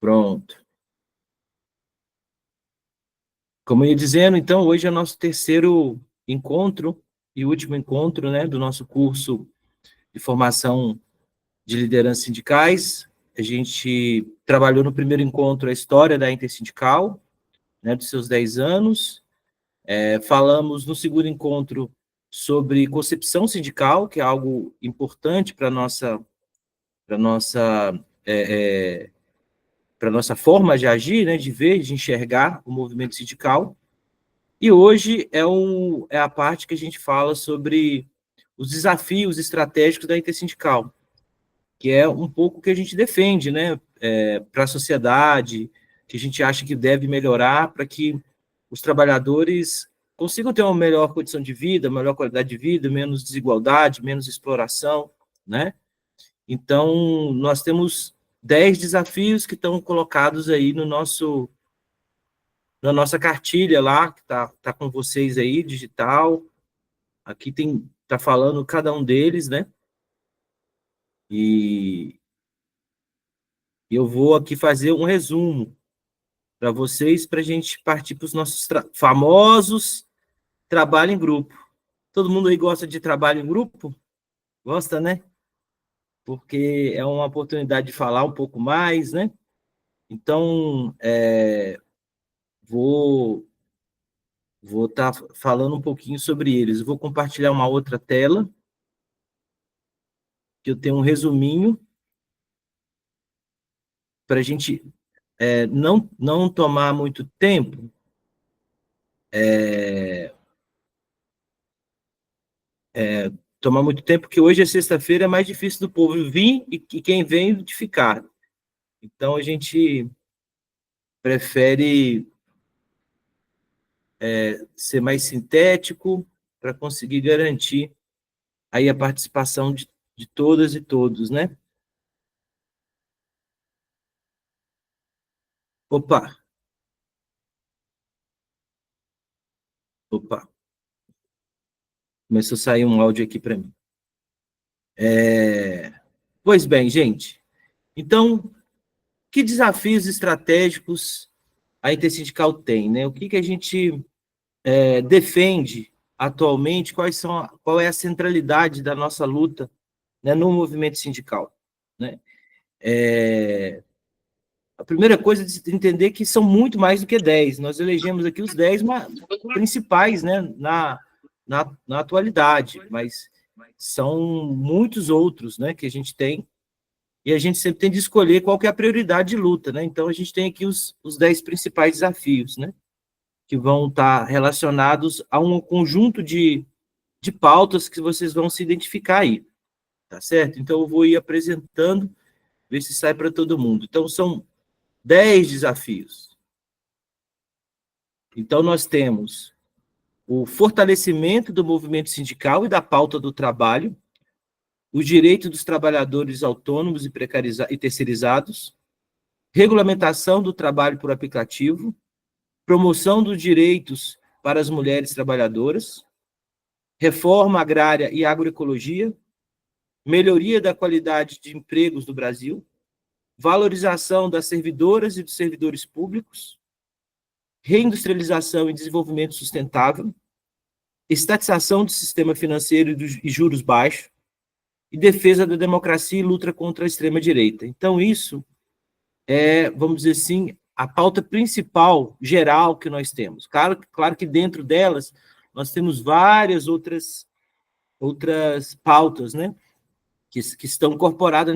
Pronto. Como eu ia dizendo, então, hoje é o nosso terceiro encontro e último encontro, né, do nosso curso de formação de lideranças sindicais. A gente trabalhou no primeiro encontro a história da Intersindical, né, dos seus 10 anos. Falamos no segundo encontro sobre concepção sindical, que é algo importante para a nossa para nossa forma de agir, né, de ver, de enxergar o movimento sindical. E hoje é a parte que a gente fala sobre os desafios estratégicos da intersindical, que é um pouco o que a gente defende, né, para a sociedade, que a gente acha que deve melhorar para que os trabalhadores consigam ter uma melhor condição de vida, melhor qualidade de vida, menos desigualdade, menos exploração, né? Então, nós temos 10 desafios que estão colocados aí na nossa cartilha lá, que tá com vocês aí, digital. Aqui tá falando cada um deles, né? E eu vou aqui fazer um resumo para vocês, para a gente partir para os nossos famosos trabalho em grupo. Todo mundo aí gosta de trabalho em grupo? Gosta, né? Porque é uma oportunidade de falar um pouco mais, né? Então, vou estar falando um pouquinho sobre eles. Eu vou compartilhar uma outra tela, que eu tenho um resuminho, para a gente não tomar muito tempo. Tomar muito tempo, porque hoje é sexta-feira, é mais difícil do povo vir e quem vem de ficar. Então, a gente prefere ser mais sintético para conseguir garantir aí a participação de todas e todos, né? Opa, opa, começou a sair um áudio aqui para mim. Pois bem, gente, então, que desafios estratégicos a Intersindical tem, né? O que a gente defende atualmente, qual é a centralidade da nossa luta, né, no movimento sindical, né? A primeira coisa é entender que são muito mais do que 10. Nós elegemos aqui os 10 principais, né, na atualidade, mas são muitos outros, né, que a gente tem, e a gente sempre tem de escolher qual que é a prioridade de luta, né? Então, a gente tem aqui os 10 principais desafios, né, que vão estar relacionados a um conjunto de pautas que vocês vão se identificar aí, tá certo? Então, eu vou ir apresentando, ver se sai para todo mundo. Então, são 10 desafios. Então, nós temos o fortalecimento do movimento sindical e da pauta do trabalho, o direito dos trabalhadores autônomos e terceirizados, regulamentação do trabalho por aplicativo, promoção dos direitos para as mulheres trabalhadoras, reforma agrária e agroecologia, melhoria da qualidade de empregos do Brasil, valorização das servidoras e dos servidores públicos, reindustrialização e desenvolvimento sustentável, estatização do sistema financeiro e juros baixos, e defesa da democracia e luta contra a extrema-direita. Então, isso vamos dizer assim, a pauta principal, geral, que nós temos. Claro que dentro delas, nós temos várias outras pautas, né, que estão incorporadas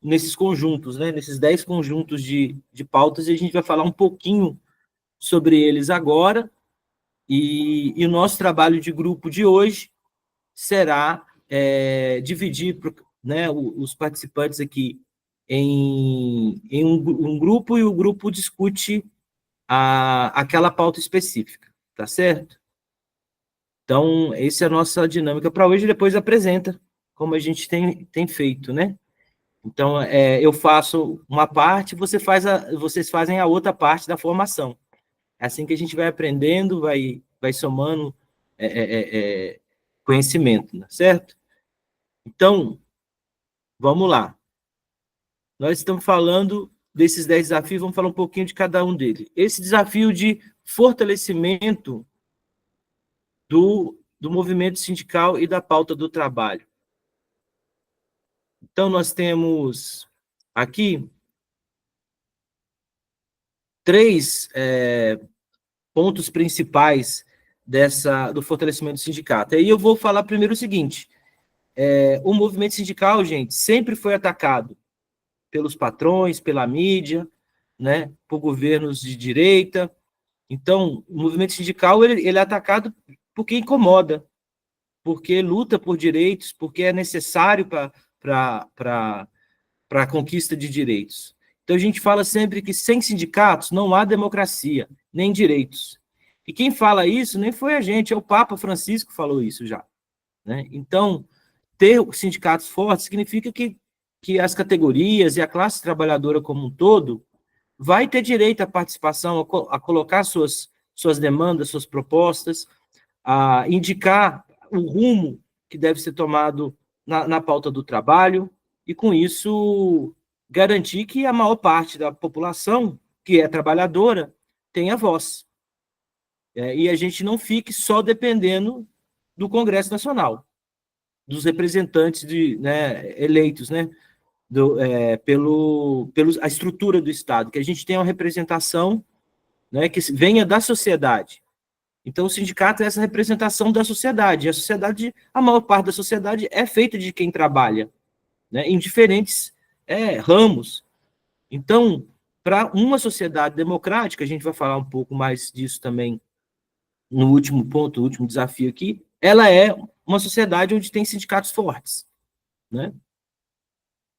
nesses conjuntos, né, nesses 10 conjuntos de pautas, e a gente vai falar um pouquinho sobre eles agora, e o nosso trabalho de grupo de hoje será dividir, né, os participantes aqui em um grupo, e o grupo discute aquela pauta específica, tá certo? Então, essa é a nossa dinâmica para hoje, depois apresenta como a gente tem feito, né? Então, eu faço uma parte, vocês fazem a outra parte da formação. É assim que a gente vai aprendendo, vai somando conhecimento, né? Certo? Então, vamos lá. Nós estamos falando desses 10 desafios, vamos falar um pouquinho de cada um deles. Esse desafio de fortalecimento do movimento sindical e da pauta do trabalho. Então, nós temos aqui 3 pontos principais do fortalecimento do sindicato. Aí eu vou falar primeiro o seguinte, o movimento sindical, gente, sempre foi atacado pelos patrões, pela mídia, né, por governos de direita. Então, o movimento sindical ele é atacado porque incomoda, porque luta por direitos, porque é necessário para a conquista de direitos. Então, a gente fala sempre que sem sindicatos não há democracia, nem direitos. E quem fala isso nem foi a gente, é o Papa Francisco que falou isso já. Né? Então, ter sindicatos fortes significa que as categorias e a classe trabalhadora como um todo vai ter direito à participação, a colocar suas demandas, suas propostas, a indicar o rumo que deve ser tomado na pauta do trabalho, e com isso garantir que a maior parte da população, que é trabalhadora, tenha voz. E a gente não fique só dependendo do Congresso Nacional, dos representantes eleitos, né, pela estrutura do Estado, que a gente tenha uma representação, né, que venha da sociedade. Então, o sindicato é essa representação da sociedade. A maior parte da sociedade é feita de quem trabalha, né, em diferentes ramos. Então, para uma sociedade democrática, a gente vai falar um pouco mais disso também no último ponto, o último desafio aqui, ela é uma sociedade onde tem sindicatos fortes, né?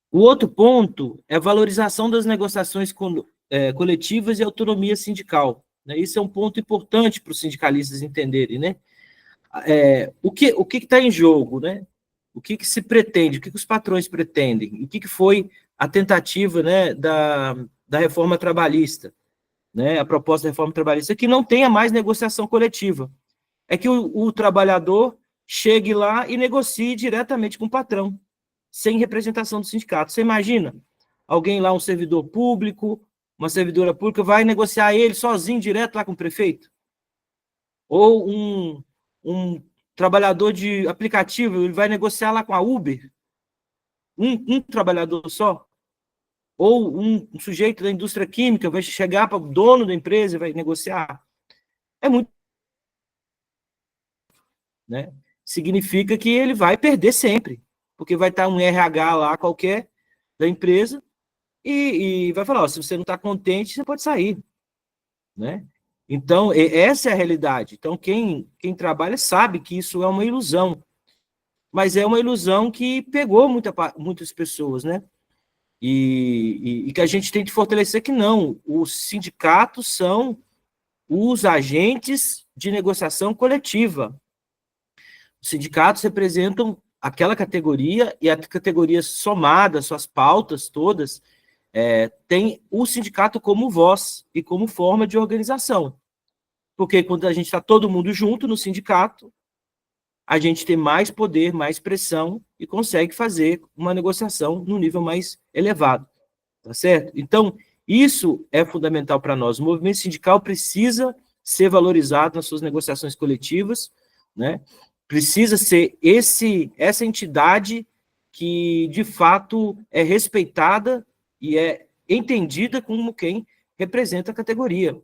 O outro ponto é a valorização das negociações coletivas e autonomia sindical. Né? Isso é um ponto importante para os sindicalistas entenderem, né? O que está em jogo, né? O que se pretende, o que os patrões pretendem, o que foi a tentativa, né, da reforma trabalhista, né, a proposta da reforma trabalhista, que não tenha mais negociação coletiva. É que o trabalhador chegue lá e negocie diretamente com o patrão, sem representação do sindicato. Você imagina? Alguém lá, um servidor público, uma servidora pública, vai negociar ele sozinho, direto lá com o prefeito? Ou um trabalhador de aplicativo, ele vai negociar lá com a Uber? Um trabalhador só? Ou um sujeito da indústria química vai chegar para o dono da empresa e vai negociar? É muito... Né? Significa que ele vai perder sempre, porque vai estar um RH lá qualquer da empresa e vai falar, se você não está contente, você pode sair. Né? Então, essa é a realidade. Então, quem trabalha sabe que isso é uma ilusão, mas é uma ilusão que pegou muitas pessoas, né? E que a gente tem que fortalecer que não, os sindicatos são os agentes de negociação coletiva. Os sindicatos representam aquela categoria e a categoria somada, suas pautas todas, tem o sindicato como voz e como forma de organização. Porque quando a gente está todo mundo junto no sindicato, a gente tem mais poder, mais pressão e consegue fazer uma negociação no nível mais elevado. Tá certo? Então, isso é fundamental para nós. O movimento sindical precisa ser valorizado nas suas negociações coletivas, né? Precisa ser essa entidade que, de fato, é respeitada e é entendida como quem representa a categoria.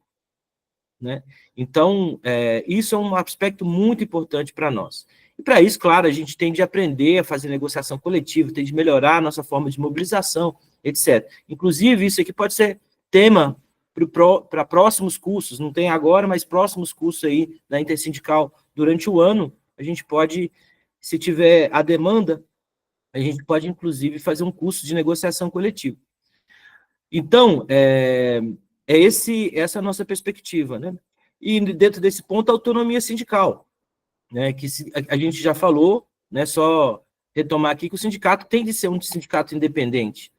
Né? Então, isso é um aspecto muito importante para nós. E para isso, claro, a gente tem de aprender a fazer negociação coletiva, tem de melhorar a nossa forma de mobilização, etc. Inclusive, isso aqui pode ser tema para próximos cursos, não tem agora, mas próximos cursos aí da Intersindical durante o ano, a gente pode, se tiver a demanda, a gente pode, inclusive, fazer um curso de negociação coletiva. Então, essa a nossa perspectiva, né? E dentro desse ponto, a autonomia sindical, né? Que a gente já falou, né? Só retomar aqui que o sindicato tem de ser um sindicato independente.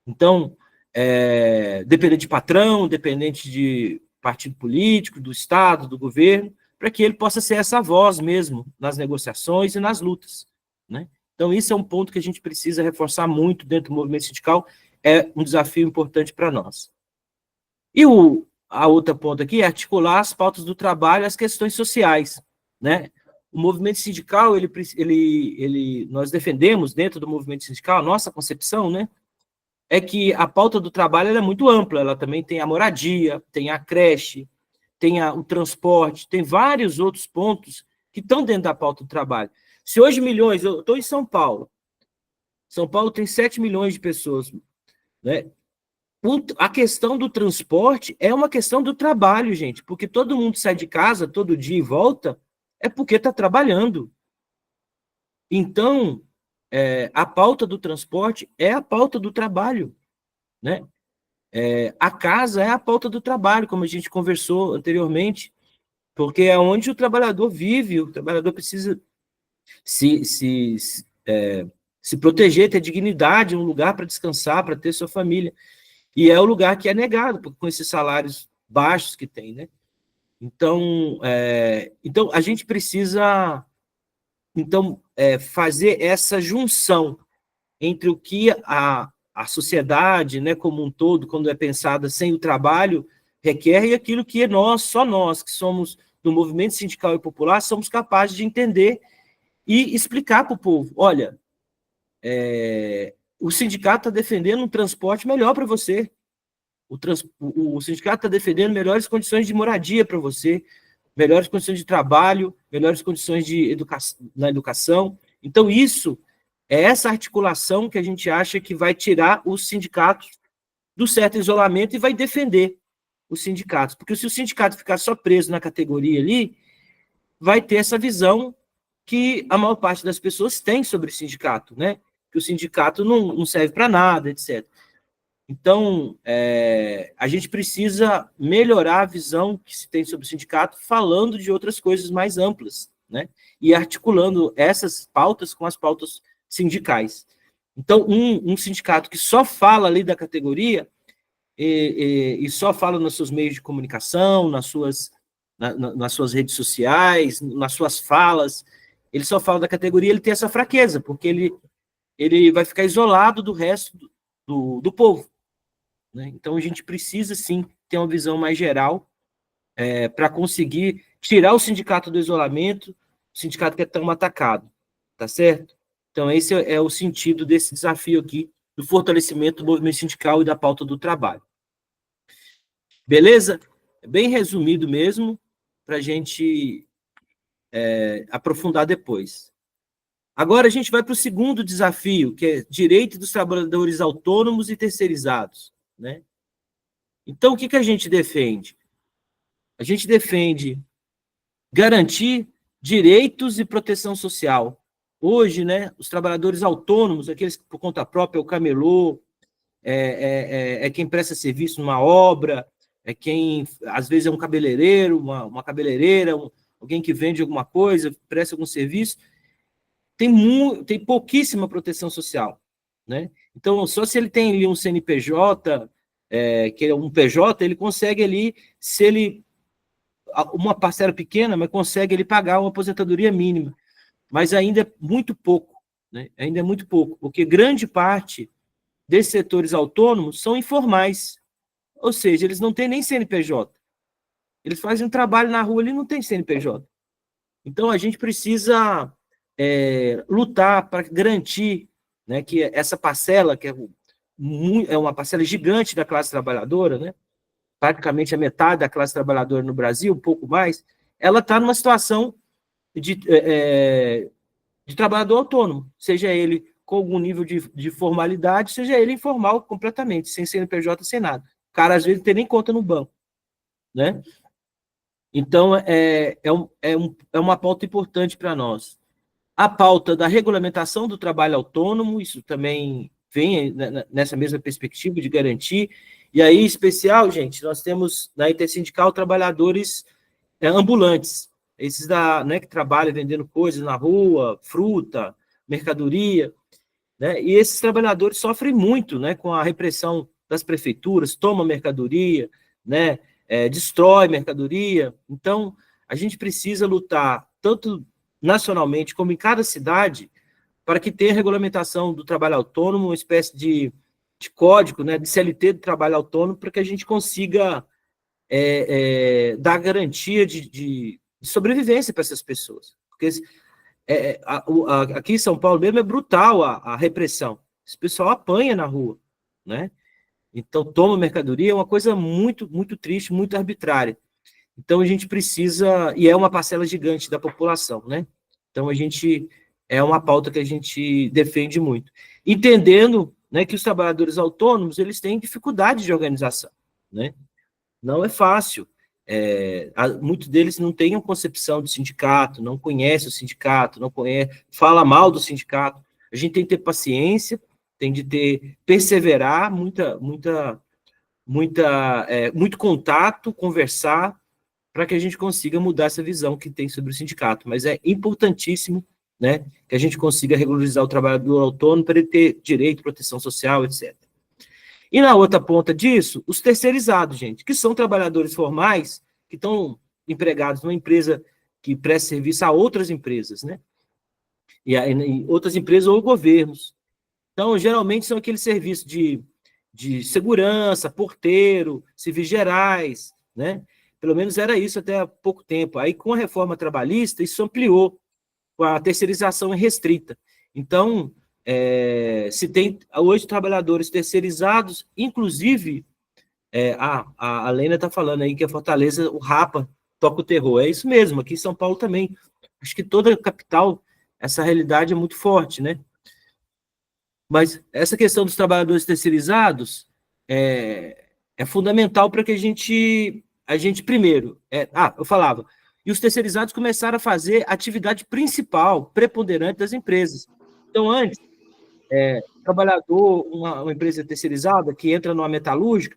Então, dependente de patrão, dependente de partido político, do Estado, do governo, para que ele possa ser essa voz mesmo nas negociações e nas lutas, né? Então, isso é um ponto que a gente precisa reforçar muito dentro do movimento sindical, é um desafio importante para nós. E a outra ponta aqui é articular as pautas do trabalho às questões sociais, né? O movimento sindical, nós defendemos dentro do movimento sindical, a nossa concepção, né, é que a pauta do trabalho ela é muito ampla, ela também tem a moradia, tem a creche, tem o transporte, tem vários outros pontos que estão dentro da pauta do trabalho. Se hoje milhões, eu estou em São Paulo tem 7 milhões de pessoas, né? A questão do transporte é uma questão do trabalho, gente, porque todo mundo sai de casa todo dia e volta, é porque está trabalhando. Então, a pauta do transporte é a pauta do trabalho, né? A casa é a pauta do trabalho, como a gente conversou anteriormente, porque é onde o trabalhador vive, o trabalhador precisa se proteger, ter dignidade, um lugar para descansar, para ter sua família. E é o lugar que é negado, com esses salários baixos que tem, né? Então, a gente precisa fazer essa junção entre o que a sociedade, né, como um todo, quando é pensada sem o trabalho, requer, e aquilo que só nós, que somos do movimento sindical e popular, somos capazes de entender e explicar para o povo. Olha, o sindicato está defendendo um transporte melhor para você, o sindicato está defendendo melhores condições de moradia para você, melhores condições de trabalho, melhores condições na educação. Então, isso é essa articulação que a gente acha que vai tirar os sindicatos do certo isolamento e vai defender os sindicatos. Porque se o sindicato ficar só preso na categoria ali, vai ter essa visão que a maior parte das pessoas tem sobre o sindicato, né? Que o sindicato não serve para nada, etc. Então, a gente precisa melhorar a visão que se tem sobre o sindicato, falando de outras coisas mais amplas, né? E articulando essas pautas com as pautas sindicais. Então, um sindicato que só fala ali da categoria e só fala nos seus meios de comunicação, nas suas redes sociais, nas suas falas, ele só fala da categoria, ele tem essa fraqueza, porque ele vai ficar isolado do resto do povo. Né? Então, a gente precisa, sim, ter uma visão mais geral para conseguir tirar o sindicato do isolamento, o sindicato que é tão atacado, tá certo? Então, esse é o sentido desse desafio aqui, do fortalecimento do movimento sindical e da pauta do trabalho. Beleza? Bem resumido mesmo, para a gente aprofundar depois. Agora, a gente vai para o segundo desafio, que é direito dos trabalhadores autônomos e terceirizados, né? Então, o que a gente defende? A gente defende garantir direitos e proteção social. Hoje, né, os trabalhadores autônomos, aqueles que por conta própria, o camelô, quem presta serviço numa obra, é quem, às vezes, é um cabeleireiro, uma cabeleireira, alguém que vende alguma coisa, presta algum serviço, tem pouquíssima proteção social, né? Então, só se ele tem ali um CNPJ, que é um PJ, ele consegue ali, se ele uma parcela pequena, mas consegue ele pagar uma aposentadoria mínima. Mas ainda é muito pouco, né? Ainda é muito pouco, porque grande parte desses setores autônomos são informais, ou seja, eles não têm nem CNPJ. Eles fazem um trabalho na rua, ele não tem CNPJ. Então, a gente precisa lutar para garantir, né, que essa parcela, que é uma parcela gigante da classe trabalhadora, né, praticamente a metade da classe trabalhadora no Brasil, um pouco mais, ela está numa situação de trabalhador autônomo, seja ele com algum nível de formalidade, seja ele informal completamente, sem CNPJ, sem nada. O cara, às vezes, não tem nem conta no banco, né? Então, é uma pauta importante para nós. A pauta da regulamentação do trabalho autônomo, isso também vem nessa mesma perspectiva de garantir. E aí, em especial, gente, nós temos na Intersindical trabalhadores ambulantes, esses que trabalham vendendo coisas na rua, fruta, mercadoria, né? E esses trabalhadores sofrem muito, né, com a repressão das prefeituras, toma mercadoria, né, destrói mercadoria. Então, a gente precisa lutar, tanto nacionalmente como em cada cidade, para que tenha regulamentação do trabalho autônomo, uma espécie de código, né, de CLT, do trabalho autônomo, para que a gente consiga dar garantia de sobrevivência para essas pessoas. Porque aqui em São Paulo mesmo é brutal a repressão. Esse pessoal apanha na rua, né? Então toma mercadoria, é uma coisa muito, muito triste, muito arbitrária. Então a gente precisa, e é uma parcela gigante da população, né? Então é uma pauta que a gente defende muito. Entendendo, né, que os trabalhadores autônomos, eles têm dificuldade de organização, né? Não é fácil. Muitos deles não têm a concepção do sindicato, não conhece o sindicato, não conhece, fala mal do sindicato. A gente tem que ter paciência, tem de perseverar, muito contato, conversar, para que a gente consiga mudar essa visão que tem sobre o sindicato. Mas é importantíssimo, né, que a gente consiga regularizar o trabalhador autônomo para ele ter direito, proteção social, etc. E na outra ponta disso, os terceirizados, gente, que são trabalhadores formais, que estão empregados numa empresa que presta serviço a outras empresas, né? E outras empresas ou governos. Então, geralmente, são aqueles serviços de segurança, porteiro, civis gerais, né? Pelo menos era isso até há pouco tempo. Aí, com a reforma trabalhista, isso ampliou, com a terceirização restrita. Então, se tem hoje trabalhadores terceirizados, inclusive, a Lena está falando aí que a Fortaleza, o Rapa, toca o terror. É isso mesmo, aqui em São Paulo também. Acho que toda a capital, essa realidade é muito forte, né? Mas essa questão dos trabalhadores terceirizados é fundamental para que a gente primeiro... eu falava, e os terceirizados começaram a fazer a atividade principal, preponderante das empresas. Então, antes, trabalhador, uma empresa terceirizada que entra numa metalúrgica,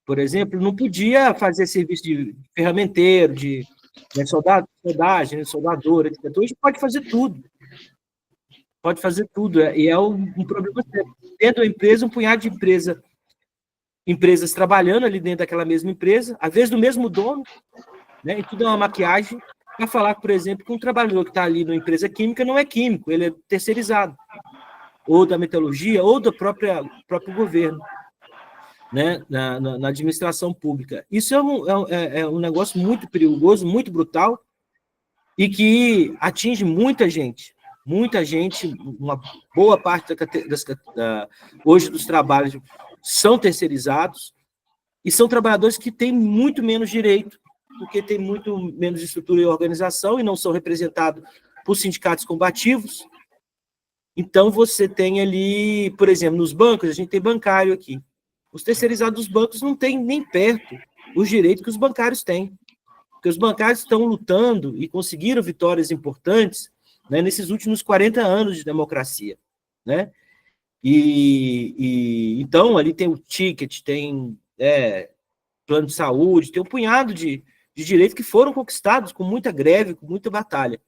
por exemplo, não podia fazer serviço de ferramenteiro, de soldagem, soldador, etc. Hoje pode fazer tudo. Pode fazer tudo. E é um problema sério. Dentro da empresa, um punhado de empresas trabalhando ali dentro daquela mesma empresa, às vezes do mesmo dono, né? E tudo é uma maquiagem para falar, por exemplo, que um trabalhador que está ali numa empresa química não é químico, ele é terceirizado, ou da metalurgia, ou do próprio governo, né, na administração pública. Isso é um negócio muito perigoso, muito brutal, e que atinge muita gente, uma boa parte hoje dos trabalhos são terceirizados, e são trabalhadores que têm muito menos direito, porque têm muito menos estrutura e organização, e não são representados por sindicatos combativos. Então, você tem ali, por exemplo, nos bancos, a gente tem bancário aqui. Os terceirizados dos bancos não têm nem perto os direitos que os bancários têm. Porque os bancários estão lutando e conseguiram vitórias importantes, né, nesses últimos 40 anos de democracia, né? Então, ali tem o ticket, tem plano de saúde, tem um punhado de direitos que foram conquistados com muita greve, com muita batalha.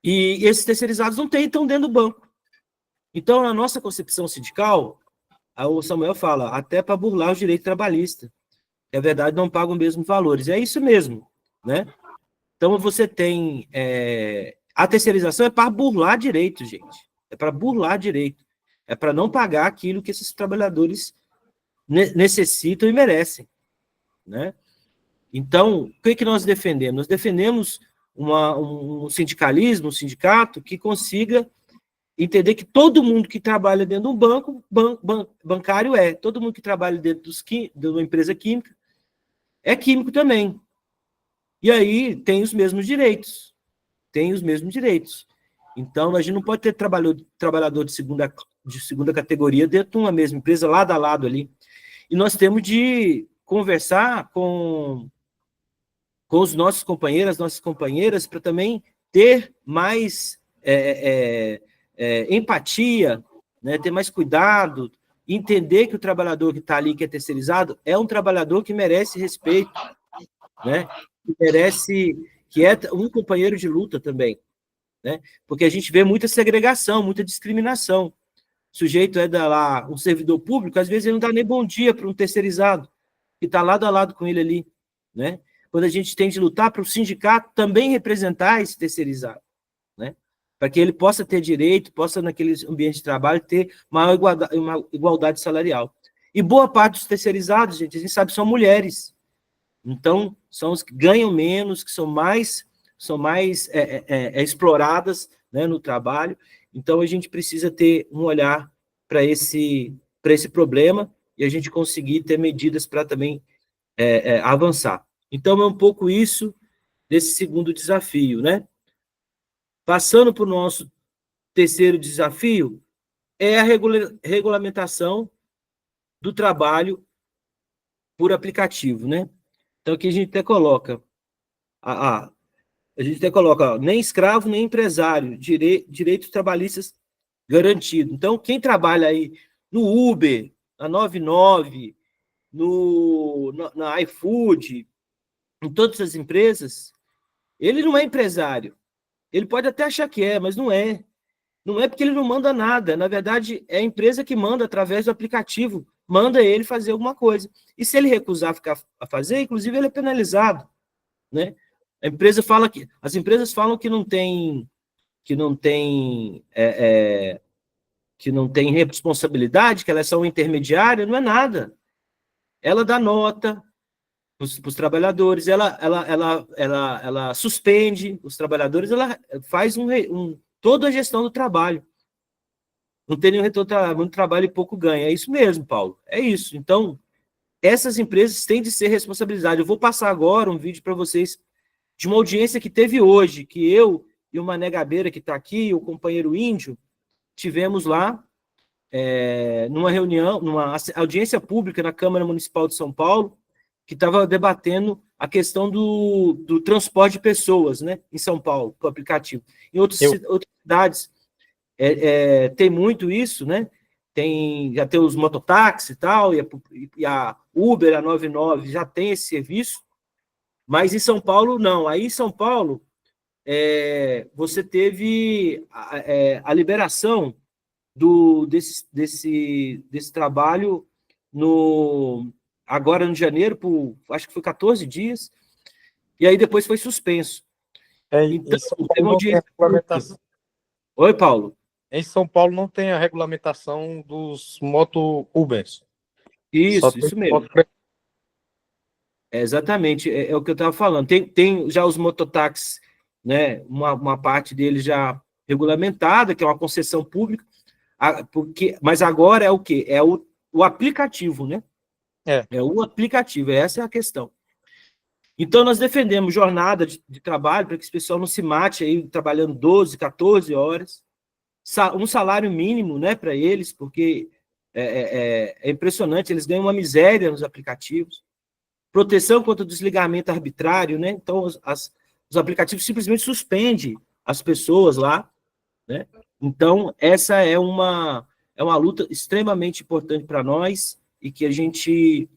E esses terceirizados não têm, estão dentro do banco. Então, na nossa concepção sindical, o Samuel fala, até para burlar o direito trabalhista. É verdade, não pagam os mesmos valores. É isso mesmo, né? Então, você tem... a terceirização é para burlar direito, gente. É para burlar direito. É para não pagar aquilo que esses trabalhadores necessitam e merecem, né? Então, o que nós defendemos? Nós defendemos um sindicalismo, um sindicato que consiga entender que todo mundo que trabalha dentro de um bancário todo mundo que trabalha dentro de uma empresa química é químico também. E aí tem os mesmos direitos. Então, a gente não pode ter trabalhador de segunda categoria dentro de uma mesma empresa, lado a lado ali. E nós temos de conversar com os nossos companheiros, nossas companheiras, para também ter mais empatia, né, ter mais cuidado, entender que o trabalhador que está ali, que é terceirizado, é um trabalhador que merece respeito, né, que é um companheiro de luta também, né, porque a gente vê muita segregação, muita discriminação. O sujeito lá, um servidor público, às vezes ele não dá nem bom dia para um terceirizado, que está lado a lado com ele ali, né? Quando a gente tem de lutar para o sindicato também representar esse terceirizado, né? para que ele possa ter direito, possa, naquele ambiente de trabalho, ter maior uma igualdade salarial. E boa parte dos terceirizados, gente, a gente sabe, são mulheres. Então, são os que ganham menos, que são mais exploradas, né, no trabalho. Então, a gente precisa ter um olhar para esse problema e a gente conseguir ter medidas para também avançar. Então, é um pouco isso desse segundo desafio, né? Passando para o nosso terceiro desafio, é a regulamentação do trabalho por aplicativo, né? Então, aqui a gente até coloca, a, a, a gente até coloca, ó, nem escravo, nem empresário, direitos trabalhistas garantidos. Então, quem trabalha aí no Uber, na 99, na iFood, em todas as empresas, ele não é empresário. Ele pode até achar que é, mas não é. Não é porque ele não manda nada. Na verdade, é a empresa que manda através do aplicativo, manda ele fazer alguma coisa. E se ele recusar ficar a fazer, inclusive ele é penalizado, né? As empresas falam que não tem responsabilidade, que elas são intermediárias, não é nada. Ela dá nota para os trabalhadores, ela suspende os trabalhadores, ela faz toda a gestão do trabalho. Não tem nenhum retorno, muito trabalho e pouco ganha. É isso mesmo, Paulo. É isso. Então, essas empresas têm de ser responsabilizadas. Eu vou passar agora um vídeo para vocês de uma audiência que teve hoje, que eu e o Mané Gabeira, que está aqui, o companheiro índio, tivemos lá numa reunião, numa audiência pública na Câmara Municipal de São Paulo, que estava debatendo a questão do transporte de pessoas, né, em São Paulo, com o aplicativo. Em outras cidades tem muito isso, né? Já tem os mototáxi e tal, e a Uber, a 99, já tem esse serviço, mas em São Paulo, não. Aí em São Paulo, você teve a liberação desse trabalho agora no janeiro, acho que foi 14 dias, e aí depois foi suspenso. Então, Em São Paulo não tem a regulamentação. Oi, Paulo. Em São Paulo não tem a regulamentação dos moto-Ubers. Isso mesmo. Exatamente, é o que eu estava falando. Tem já os mototáxis, né, uma parte deles já regulamentada, que é uma concessão pública, mas agora é o quê? É o aplicativo, né? É o aplicativo, essa é a questão. Então, nós defendemos jornada de trabalho para que esse pessoal não se mate aí trabalhando 12, 14 horas, um salário mínimo, né, para eles, porque é impressionante, eles ganham uma miséria nos aplicativos. Proteção contra o desligamento arbitrário, né? Então, os aplicativos simplesmente suspendem as pessoas lá, né? Então, essa é uma luta extremamente importante para nós e que a gente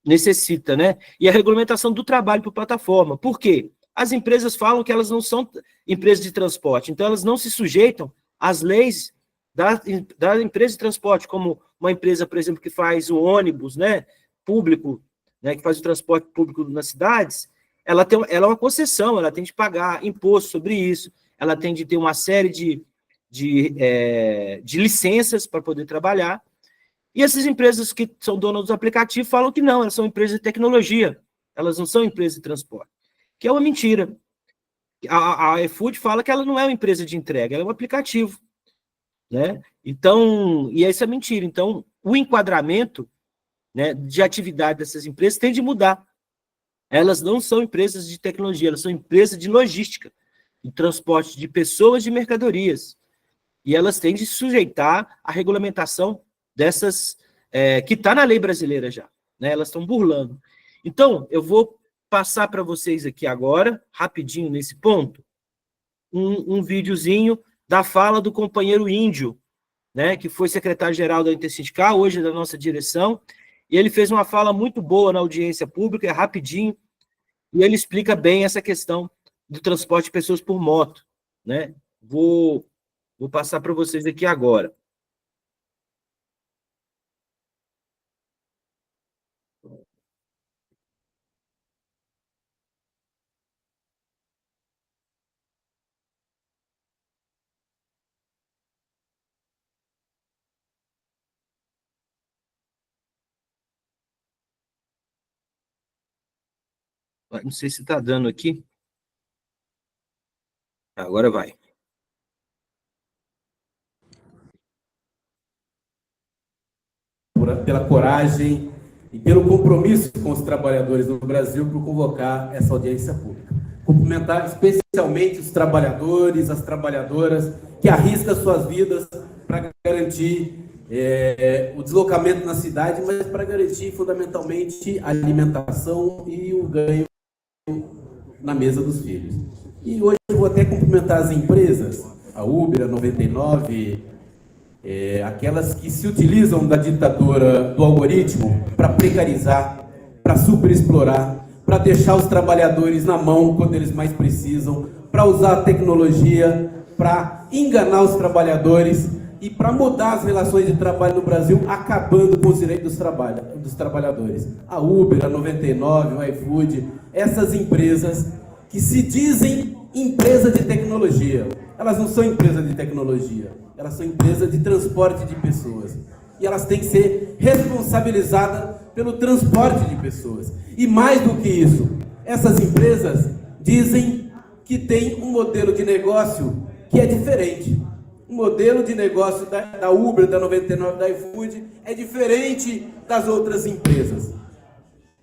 necessita, né? E a regulamentação do trabalho por plataforma. Por quê? As empresas falam que elas não são empresas de transporte, então elas não se sujeitam às leis da empresa de transporte, como uma empresa, por exemplo, que faz o ônibus, né, público, né, que faz o transporte público nas cidades, ela é uma concessão, ela tem de pagar imposto sobre isso, ela tem de ter uma série de licenças para poder trabalhar, e essas empresas que são donas dos aplicativos falam que não, elas são empresas de tecnologia, elas não são empresas de transporte, que é uma mentira. A iFood fala que ela não é uma empresa de entrega, ela é um aplicativo, né? Então, e essa é mentira. Então, o enquadramento, né, de atividade dessas empresas tem de mudar. Elas não são empresas de tecnologia, elas são empresas de logística, de transporte de pessoas e de mercadorias. E elas têm de se sujeitar à regulamentação dessas, que está na lei brasileira já, né? Elas estão burlando. Então, eu vou passar para vocês aqui agora, rapidinho nesse ponto, um videozinho da fala do companheiro índio, né, que foi secretário-geral da Intersindical, hoje é da nossa direção, e ele fez uma fala muito boa na audiência pública, é rapidinho, e ele explica bem essa questão do transporte de pessoas por moto, né? Vou passar para vocês aqui agora. Não sei se está dando aqui. Agora vai. Pela coragem e pelo compromisso com os trabalhadores no Brasil por convocar essa audiência pública. Cumprimentar especialmente os trabalhadores, as trabalhadoras que arriscam suas vidas para garantir o deslocamento na cidade, mas para garantir fundamentalmente a alimentação e o ganho na mesa dos filhos. E hoje eu vou até cumprimentar as empresas, a Uber, a 99, aquelas que se utilizam da ditadura do algoritmo para precarizar, para superexplorar, para deixar os trabalhadores na mão quando eles mais precisam, para usar a tecnologia, para enganar os trabalhadores e para mudar as relações de trabalho no Brasil, acabando com os direitos dos trabalhadores. A Uber, a 99, o iFood, essas empresas que se dizem empresa de tecnologia. Elas não são empresa de tecnologia, elas são empresa de transporte de pessoas. E elas têm que ser responsabilizadas pelo transporte de pessoas. E mais do que isso, essas empresas dizem que tem um modelo de negócio que é diferente. O modelo de negócio da Uber, da 99, da iFood é diferente das outras empresas.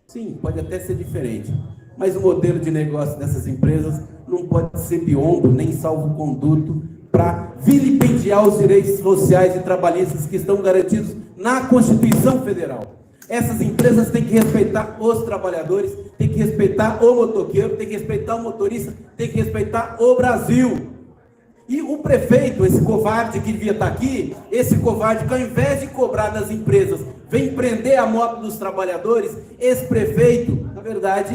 Sim, pode até ser diferente, mas o modelo de negócio dessas empresas não pode ser biombo, nem salvo-conduto para vilipendiar os direitos sociais e trabalhistas que estão garantidos na Constituição Federal. Essas empresas têm que respeitar os trabalhadores, têm que respeitar o motoqueiro, têm que respeitar o motorista, têm que respeitar o Brasil. E o prefeito, esse covarde que devia estar aqui, esse covarde que ao invés de cobrar das empresas, vem prender a moto dos trabalhadores, esse prefeito, na verdade,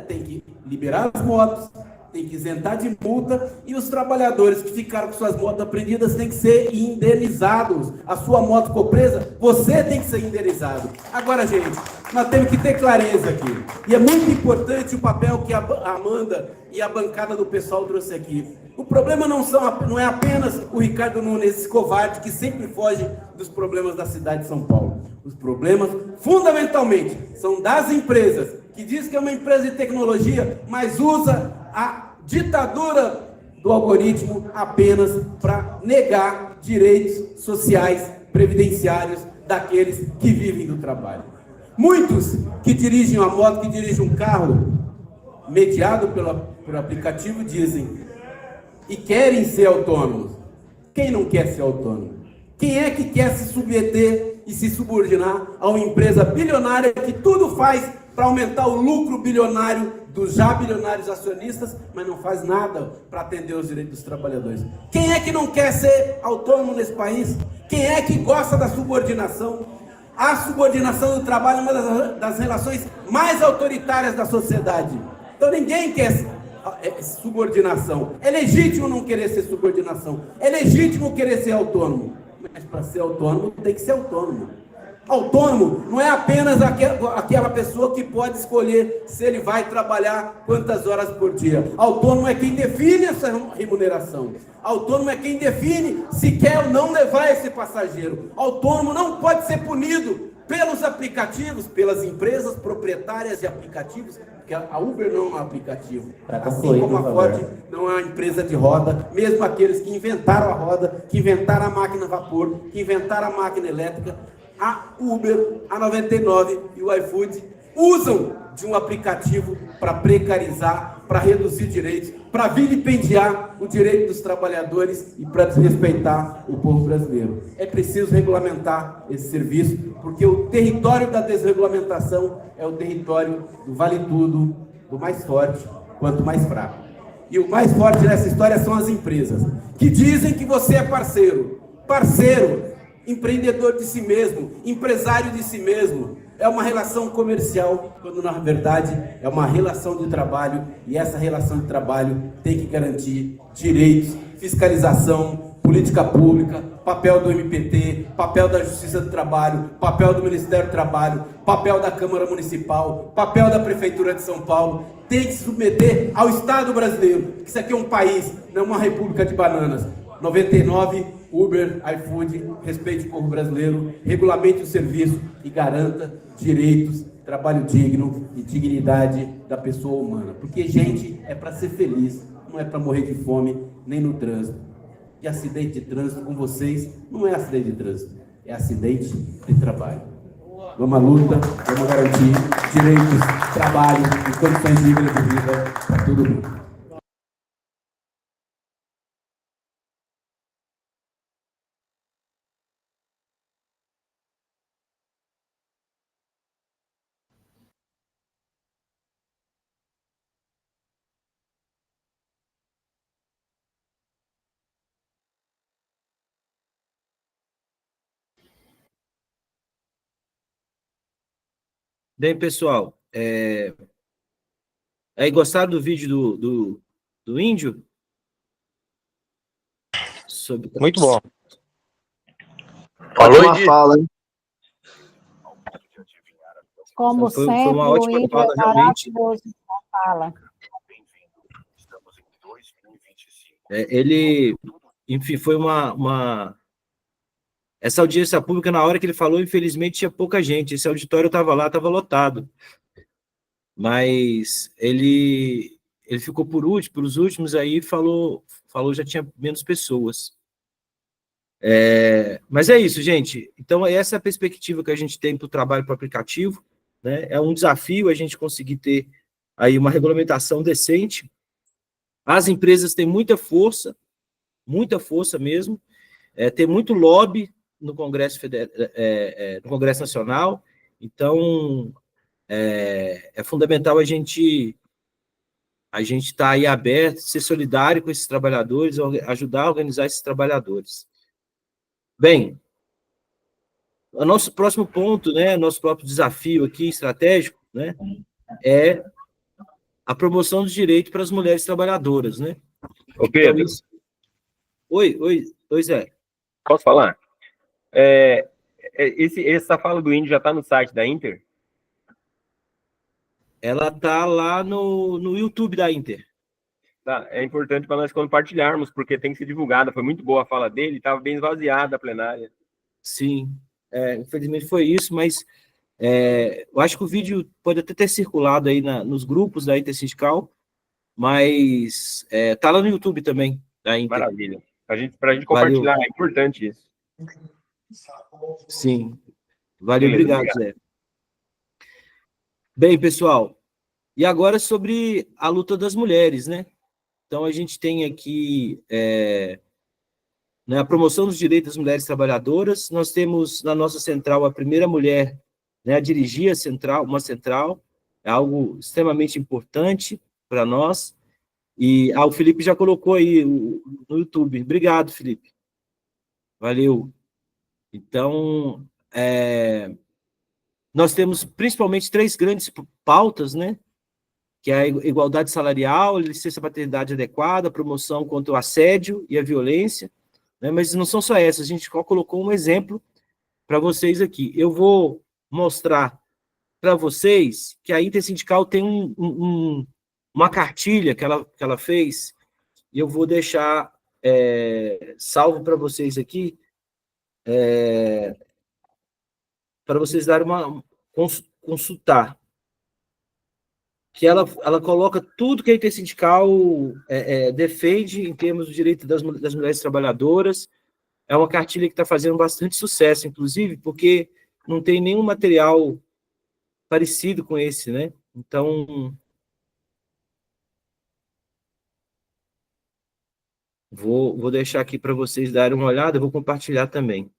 tem que liberar as motos, tem que isentar de multa, e os trabalhadores que ficaram com suas motos apreendidas têm que ser indenizados. A sua moto ficou presa, você tem que ser indenizado. Agora, gente, nós temos que ter clareza aqui. E é muito importante o papel que a Amanda e a bancada do pessoal trouxe aqui. O problema não é apenas o Ricardo Nunes, esse covarde que sempre foge dos problemas da cidade de São Paulo. Os problemas, fundamentalmente, são das empresas, que diz que é uma empresa de tecnologia, mas usa a ditadura do algoritmo apenas para negar direitos sociais, previdenciários daqueles que vivem do trabalho. Muitos que dirigem uma moto, que dirigem um carro mediado por aplicativo, dizem e querem ser autônomos. Quem não quer ser autônomo? Quem é que quer se submeter e se subordinar a uma empresa bilionária que tudo faz para aumentar o lucro bilionário dos já bilionários acionistas, mas não faz nada para atender os direitos dos trabalhadores? Quem é que não quer ser autônomo nesse país? Quem é que gosta da subordinação? A subordinação do trabalho é uma das relações mais autoritárias da sociedade. Então ninguém quer subordinação. É legítimo não querer ser subordinação. É legítimo querer ser autônomo. Mas para ser autônomo, tem que ser autônomo. Autônomo não é apenas aquela pessoa que pode escolher se ele vai trabalhar quantas horas por dia. Autônomo é quem define essa remuneração. Autônomo é quem define se quer ou não levar esse passageiro. Autônomo não pode ser punido pelos aplicativos, pelas empresas proprietárias de aplicativos, porque a Uber não é um aplicativo, assim como a Ford não é uma empresa de roda, mesmo aqueles que inventaram a roda, que inventaram a máquina a vapor, que inventaram a máquina elétrica, a Uber, a 99 e o iFood usam de um aplicativo para precarizar, para reduzir direitos, para vilipendiar o direito dos trabalhadores e para desrespeitar o povo brasileiro. É preciso regulamentar esse serviço, porque o território da desregulamentação é o território do vale tudo, do mais forte quanto mais fraco. E o mais forte nessa história são as empresas, que dizem que você é parceiro, empreendedor de si mesmo, empresário de si mesmo. É uma relação comercial, quando na verdade é uma relação de trabalho, e essa relação de trabalho tem que garantir direitos, fiscalização, política pública, papel do MPT, papel da Justiça do Trabalho, papel do Ministério do Trabalho, papel da Câmara Municipal, papel da Prefeitura de São Paulo. Tem que se submeter ao Estado brasileiro, que isso aqui é um país, não é uma república de bananas. 99, Uber, iFood, respeite o povo brasileiro, regulamente o serviço e garanta direitos trabalho digno e dignidade da pessoa humana. Porque, gente, é para ser feliz, não é para morrer de fome nem no trânsito. E acidente de trânsito com vocês não é acidente de trânsito, é acidente de trabalho. Vamos à luta, vamos garantir direitos, trabalho e condições dignas de vida para todo mundo. Bem, pessoal, aí gostaram do vídeo do índio? Sobre... Muito bom. Ótima fala, hein? Como Foi sempre, uma ótima o índio fala, é realmente. maravilhoso na fala. Ele, enfim, foi Essa audiência pública, na hora que ele falou, infelizmente, tinha pouca gente. Esse auditório estava lá, estava lotado. Mas ele ficou por último, pelos últimos, aí falou já tinha menos pessoas. Mas é isso, gente. Então, essa é a perspectiva que a gente tem para o trabalho para o aplicativo, né? É um desafio a gente conseguir ter aí uma regulamentação decente. As empresas têm muita força mesmo, tem muito lobby no Congresso no Congresso Nacional, então é fundamental a gente estar aí aberto, ser solidário com esses trabalhadores, ajudar a organizar esses trabalhadores. Bem, o nosso próximo ponto, né, nosso próprio desafio aqui estratégico, né, é a promoção dos direitos para as mulheres trabalhadoras, né? Ô, Pedro, Então, oi, Zé. posso falar? Essa fala do índio já está no site da Inter? Ela está lá no YouTube da Inter. Tá, é importante para nós compartilharmos, porque tem que ser divulgada. Foi muito boa a fala dele, estava bem esvaziada a plenária. Sim, infelizmente foi isso, mas eu acho que o vídeo pode até ter circulado aí nos grupos da Intersindical, mas está lá no YouTube também, da Inter. Maravilha. Para a gente compartilhar, Valeu. é importante isso. Sim, valeu, Beleza, obrigado, Zé. Bem, pessoal, e agora sobre a luta das mulheres, né? Então, a gente tem aqui a promoção dos direitos das mulheres trabalhadoras. Nós temos na nossa central a primeira mulher, né, a dirigir uma central, é algo extremamente importante para nós. E o Felipe já colocou aí no YouTube. Obrigado, Felipe. Valeu. Então, nós temos principalmente 3 grandes pautas, né? Que é a igualdade salarial, licença paternidade adequada, promoção contra o assédio e a violência, né? Mas não são só essas, a gente colocou um exemplo para vocês aqui. Eu vou mostrar para vocês que a Intersindical tem uma cartilha que ela fez, e eu vou deixar salvo para vocês aqui, para vocês darem consultar. Que ela coloca tudo que a Intersindical defende em termos do direito das mulheres trabalhadoras. É uma cartilha que está fazendo bastante sucesso, inclusive, porque não tem nenhum material parecido com esse, né? Então, vou deixar aqui para vocês darem uma olhada, eu vou compartilhar também.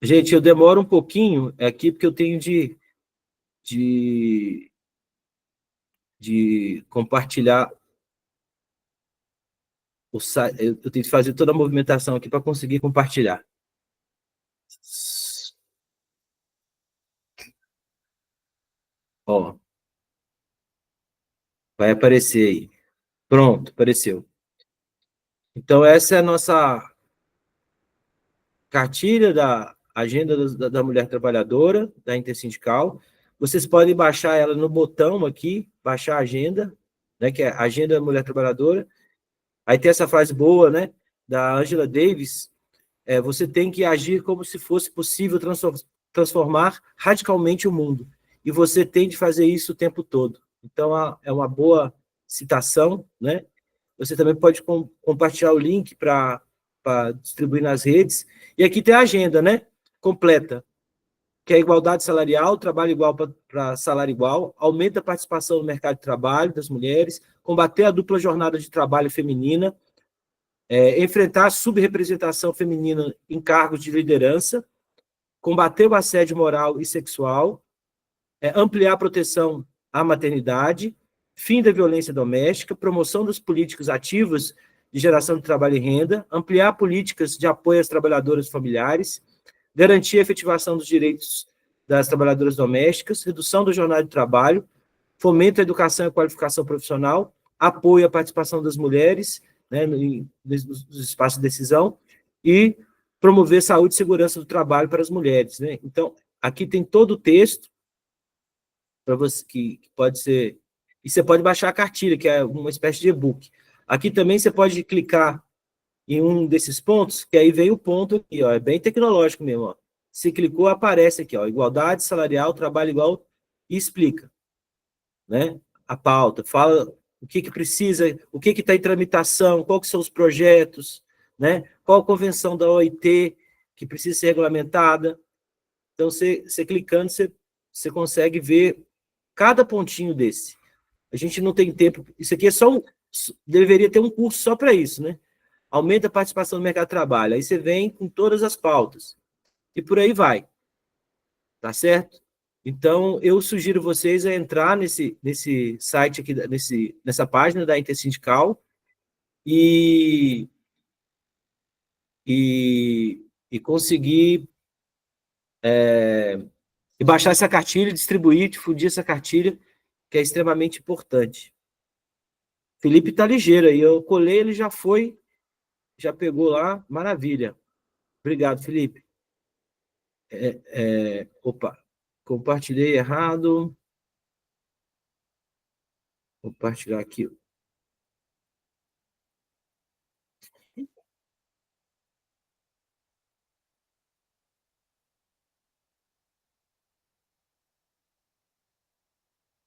Gente, eu demoro um pouquinho aqui, porque eu tenho de compartilhar o site. Eu tenho que fazer toda a movimentação aqui para conseguir compartilhar. Ó, vai aparecer aí. Pronto, apareceu. Então, essa é a nossa cartilha da Agenda da Mulher Trabalhadora, da Intersindical. Vocês podem baixar ela no botão aqui, baixar a agenda, né, que é Agenda da Mulher Trabalhadora. Aí tem essa frase boa, né, da Angela Davis, você tem que agir como se fosse possível transformar radicalmente o mundo. E você tem de fazer isso o tempo todo. Então, é uma boa citação, né? Você também pode compartilhar o link para distribuir nas redes. E aqui tem a agenda, né? Completa, que é igualdade salarial, trabalho igual para salário igual, aumenta a participação no mercado de trabalho das mulheres, combater a dupla jornada de trabalho feminina, enfrentar a subrepresentação feminina em cargos de liderança, combater o assédio moral e sexual, ampliar a proteção à maternidade, fim da violência doméstica, promoção das políticas ativas de geração de trabalho e renda, ampliar políticas de apoio às trabalhadoras familiares, garantir a efetivação dos direitos das trabalhadoras domésticas, redução da jornada de trabalho, fomento à educação e qualificação profissional, apoio à participação das mulheres, né, nos espaços de decisão, e promover saúde e segurança do trabalho para as mulheres, né? Então, aqui tem todo o texto para você que pode ser... E você pode baixar a cartilha, que é uma espécie de e-book. Aqui também você pode clicar em um desses pontos, que aí vem o ponto aqui, ó, é bem tecnológico mesmo, ó. Se clicou, aparece aqui, ó, igualdade salarial, trabalho igual, e explica, né? A pauta, fala o que precisa, o que está em tramitação, quais que são os projetos, né? Qual a convenção da OIT que precisa ser regulamentada. Então, você clicando, você consegue ver cada pontinho desse. A gente não tem tempo, isso aqui é só deveria ter um curso só para isso, né? Aumenta a participação no mercado de trabalho, aí você vem com todas as pautas, e por aí vai, tá certo? Então, eu sugiro vocês a entrar nesse site aqui, nessa página da Intersindical, e conseguir e baixar essa cartilha, distribuir, difundir essa cartilha, que é extremamente importante. Felipe tá ligeiro aí, eu colei, ele já foi, já pegou lá, maravilha. Obrigado, Felipe. Opa, compartilhei errado. Vou compartilhar aqui.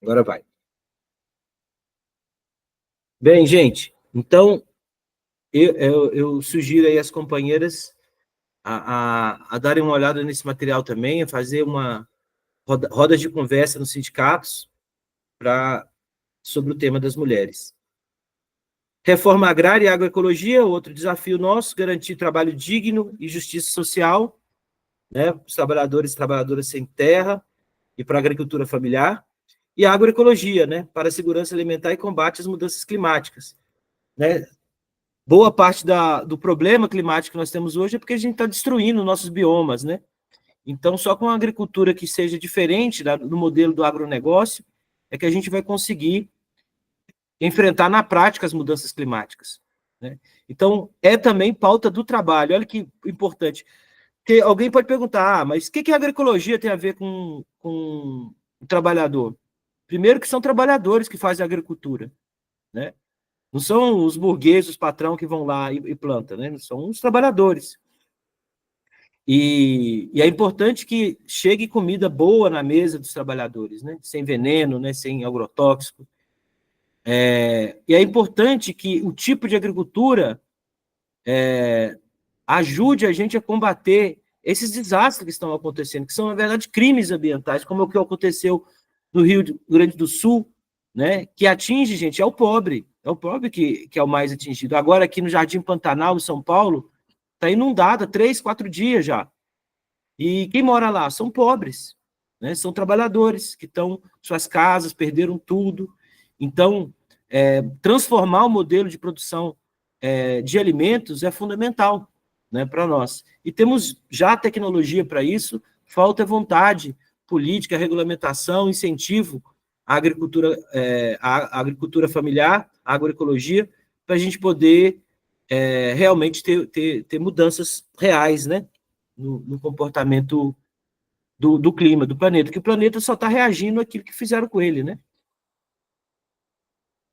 Agora vai. Bem, gente, então, eu sugiro aí às companheiras a darem uma olhada nesse material também, a fazer uma roda de conversa nos sindicatos sobre o tema das mulheres. Reforma agrária e agroecologia, outro desafio nosso, garantir trabalho digno e justiça social, né, para os trabalhadores e trabalhadoras sem terra e para a agricultura familiar, e a agroecologia, né, para a segurança alimentar e combate às mudanças climáticas, né? Boa parte do problema climático que nós temos hoje é porque a gente está destruindo nossos biomas, né? Então, só com uma agricultura que seja diferente do modelo do agronegócio é que a gente vai conseguir enfrentar na prática as mudanças climáticas, né? Então, é também pauta do trabalho. Olha que importante. Porque alguém pode perguntar, mas o que a agroecologia tem a ver com o trabalhador? Primeiro que são trabalhadores que fazem a agricultura, né? Não são os burgueses, os patrão que vão lá e plantam, né? São os trabalhadores. E é importante que chegue comida boa na mesa dos trabalhadores, né? Sem veneno, né? Sem agrotóxico. E é importante que o tipo de agricultura ajude a gente a combater esses desastres que estão acontecendo, que são, na verdade, crimes ambientais, como o que aconteceu no Rio Grande do Sul, né, que atinge, gente, é o pobre que é o mais atingido. Agora, aqui no Jardim Pantanal, em São Paulo, está inundado há 3, 4 dias já. E quem mora lá? São pobres, né, são trabalhadores que estão suas casas, perderam tudo. Então, transformar o modelo de produção de alimentos é fundamental, né, para nós. E temos já tecnologia para isso, falta vontade política, regulamentação, incentivo à agricultura familiar, à agroecologia, para a gente poder realmente ter mudanças reais, né, no comportamento do clima, do planeta, que o planeta só está reagindo àquilo que fizeram com ele, né?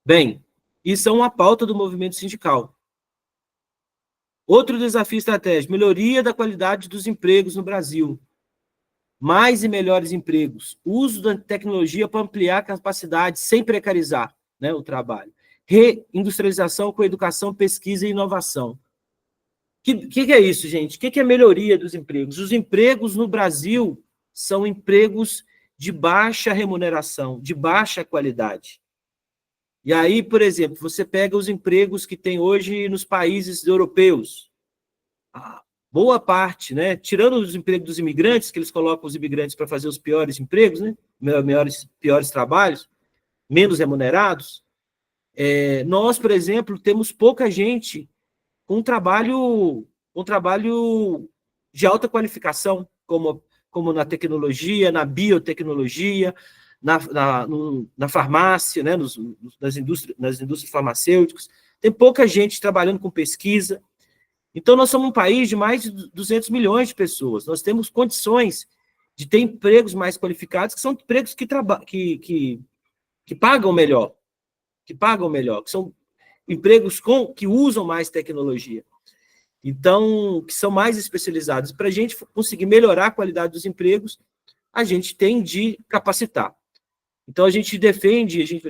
Bem, isso é uma pauta do movimento sindical. Outro desafio estratégico, melhoria da qualidade dos empregos no Brasil. Mais e melhores empregos. Uso da tecnologia para ampliar a capacidade sem precarizar, né, o trabalho. Reindustrialização com educação, pesquisa e inovação. O que é isso, gente? O que é melhoria dos empregos? Os empregos no Brasil são empregos de baixa remuneração, de baixa qualidade. E aí, por exemplo, você pega os empregos que tem hoje nos países europeus. Boa parte, né? Tirando os empregos dos imigrantes, que eles colocam os imigrantes para fazer os piores empregos, né? Piores trabalhos, menos remunerados. Nós, por exemplo, temos pouca gente com trabalho de alta qualificação, como na tecnologia, na biotecnologia, na farmácia, né, nas indústrias farmacêuticas. Tem pouca gente trabalhando com pesquisa. Então, nós somos um país de mais de 200 milhões de pessoas. Nós temos condições de ter empregos mais qualificados, que são empregos que pagam melhor, que são empregos que usam mais tecnologia. Então, que são mais especializados. Para a gente conseguir melhorar a qualidade dos empregos, a gente tem de capacitar. Então, a gente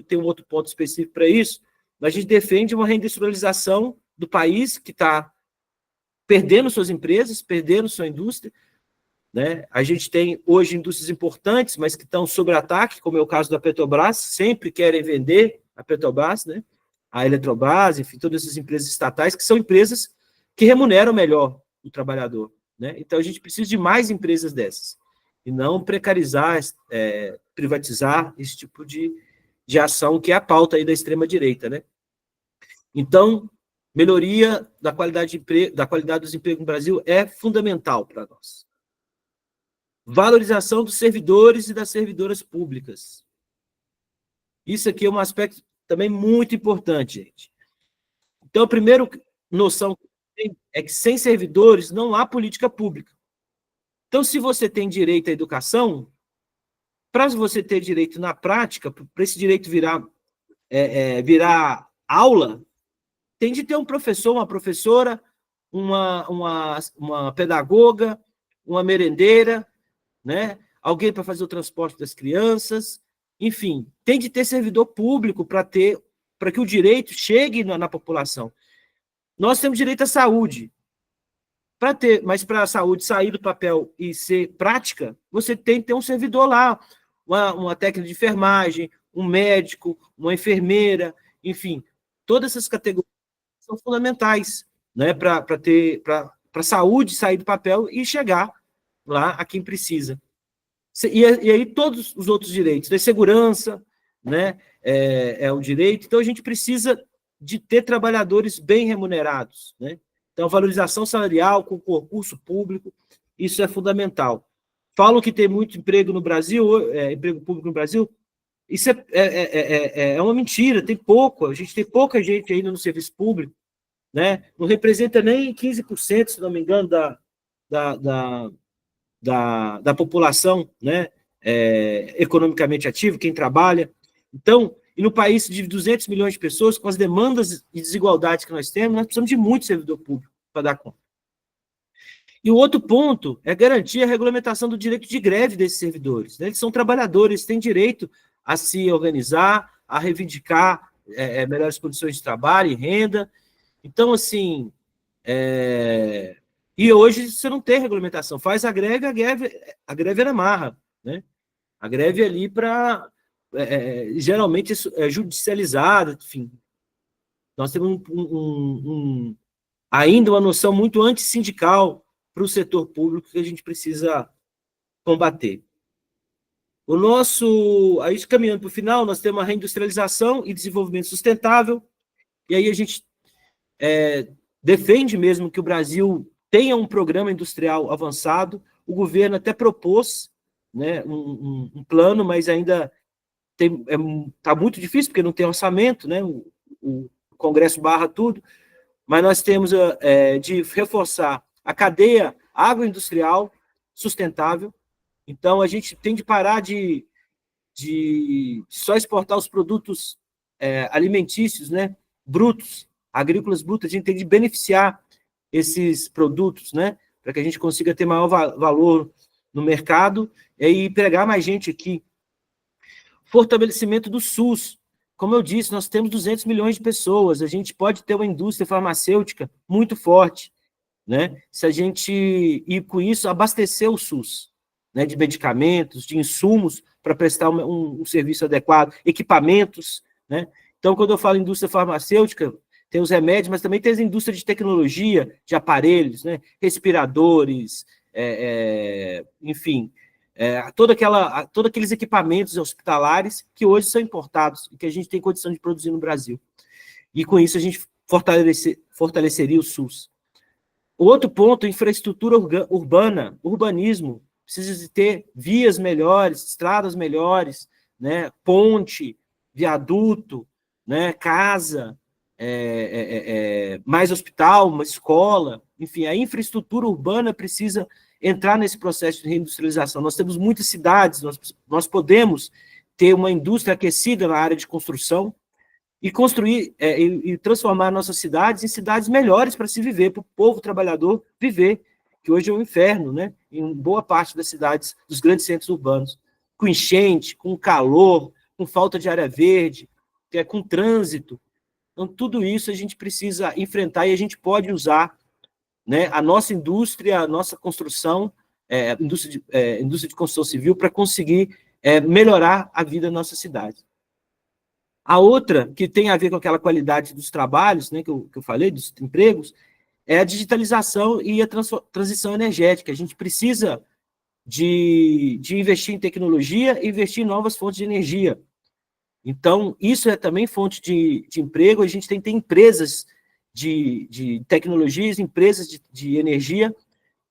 tem um outro ponto específico para isso, mas a gente defende uma reindustrialização do país que está perdendo suas empresas, perdendo sua indústria, né? A gente tem hoje indústrias importantes, mas que estão sob ataque, como é o caso da Petrobras, sempre querem vender a Petrobras, né? A Eletrobras, enfim, todas essas empresas estatais, que são empresas que remuneram melhor o trabalhador, né? Então, a gente precisa de mais empresas dessas, e não precarizar, privatizar esse tipo de ação, que é a pauta aí da extrema-direita, né? Então, melhoria da qualidade dos empregos no Brasil é fundamental para nós. Valorização dos servidores e das servidoras públicas. Isso aqui é um aspecto também muito importante, gente. Então, a primeira noção é que sem servidores não há política pública. Então, se você tem direito à educação, para você ter direito na prática, para esse direito virar aula, tem de ter um professor, uma professora, uma pedagoga, uma merendeira, né? Alguém para fazer o transporte das crianças, enfim, tem de ter servidor público para que o direito chegue na população. Nós temos direito à saúde. Mas para a saúde sair do papel e ser prática, você tem que ter um servidor lá, uma técnica de enfermagem, um médico, uma enfermeira, enfim, todas essas categorias são fundamentais, né, para a saúde sair do papel e chegar lá a quem precisa. E aí todos os outros direitos, da segurança, né, é o direito. Então, a gente precisa de ter trabalhadores bem remunerados, né? Então, valorização salarial com concurso público, isso é fundamental. Falam que tem muito emprego no Brasil, emprego público no Brasil, isso é uma mentira, tem pouco, a gente tem pouca gente ainda no serviço público, né? Não representa nem 15%, se não me engano, da população, né? Economicamente ativa, quem trabalha. Então, e no país de 200 milhões de pessoas, com as demandas e desigualdades que nós temos, nós precisamos de muito servidor público para dar conta. E o outro ponto é garantir a regulamentação do direito de greve desses servidores, né? Eles são trabalhadores, têm direito a se organizar, a reivindicar melhores condições de trabalho e renda. Então, assim, e hoje você não tem regulamentação. Faz a greve é na marra, né? A greve é ali para... geralmente é judicializada, enfim. Nós temos ainda uma noção muito antissindical para o setor público que a gente precisa combater. Aí, caminhando para o final, nós temos a reindustrialização e desenvolvimento sustentável, e aí a gente defende mesmo que o Brasil tenha um programa industrial avançado. O governo até propôs, né, um plano, mas ainda está muito difícil, porque não tem orçamento, né? O Congresso barra tudo, mas nós temos de reforçar a cadeia agroindustrial sustentável. Então, a gente tem de parar de só exportar os produtos alimentícios, né, brutos, agrícolas brutos. A gente tem de beneficiar esses produtos, né? Para que a gente consiga ter maior valor no mercado e empregar mais gente aqui. Fortalecimento do SUS. Como eu disse, nós temos 200 milhões de pessoas, a gente pode ter uma indústria farmacêutica muito forte, né? Se a gente, e com isso, abastecer o SUS, né? De medicamentos, de insumos, para prestar um serviço adequado, equipamentos, né? Então, quando eu falo indústria farmacêutica, tem os remédios, mas também tem as indústrias de tecnologia, de aparelhos, né? Respiradores, enfim, todos aqueles equipamentos hospitalares que hoje são importados e que a gente tem condição de produzir no Brasil. E com isso a gente fortaleceria o SUS. Outro ponto, infraestrutura urbana, urbanismo. Precisa de ter vias melhores, estradas melhores, né? Ponte, viaduto, né? Casa, mais hospital, uma escola. Enfim, a infraestrutura urbana precisa entrar nesse processo de reindustrialização. Nós temos muitas cidades, nós podemos ter uma indústria aquecida na área de construção e construir e transformar nossas cidades em cidades melhores para se viver, para o povo trabalhador viver, que hoje é um inferno, né? Em boa parte das cidades, dos grandes centros urbanos, com enchente, com calor, com falta de área verde, com trânsito. Então, tudo isso a gente precisa enfrentar e a gente pode usar, né, a nossa indústria, a nossa construção, indústria de construção civil, para conseguir melhorar a vida da nossa cidade. A outra, que tem a ver com aquela qualidade dos trabalhos, né, que eu falei, dos empregos, é a digitalização e a transição energética. A gente precisa de investir em tecnologia e investir em novas fontes de energia. Então, isso é também fonte de emprego. A gente tem que ter empresas de tecnologias, empresas de energia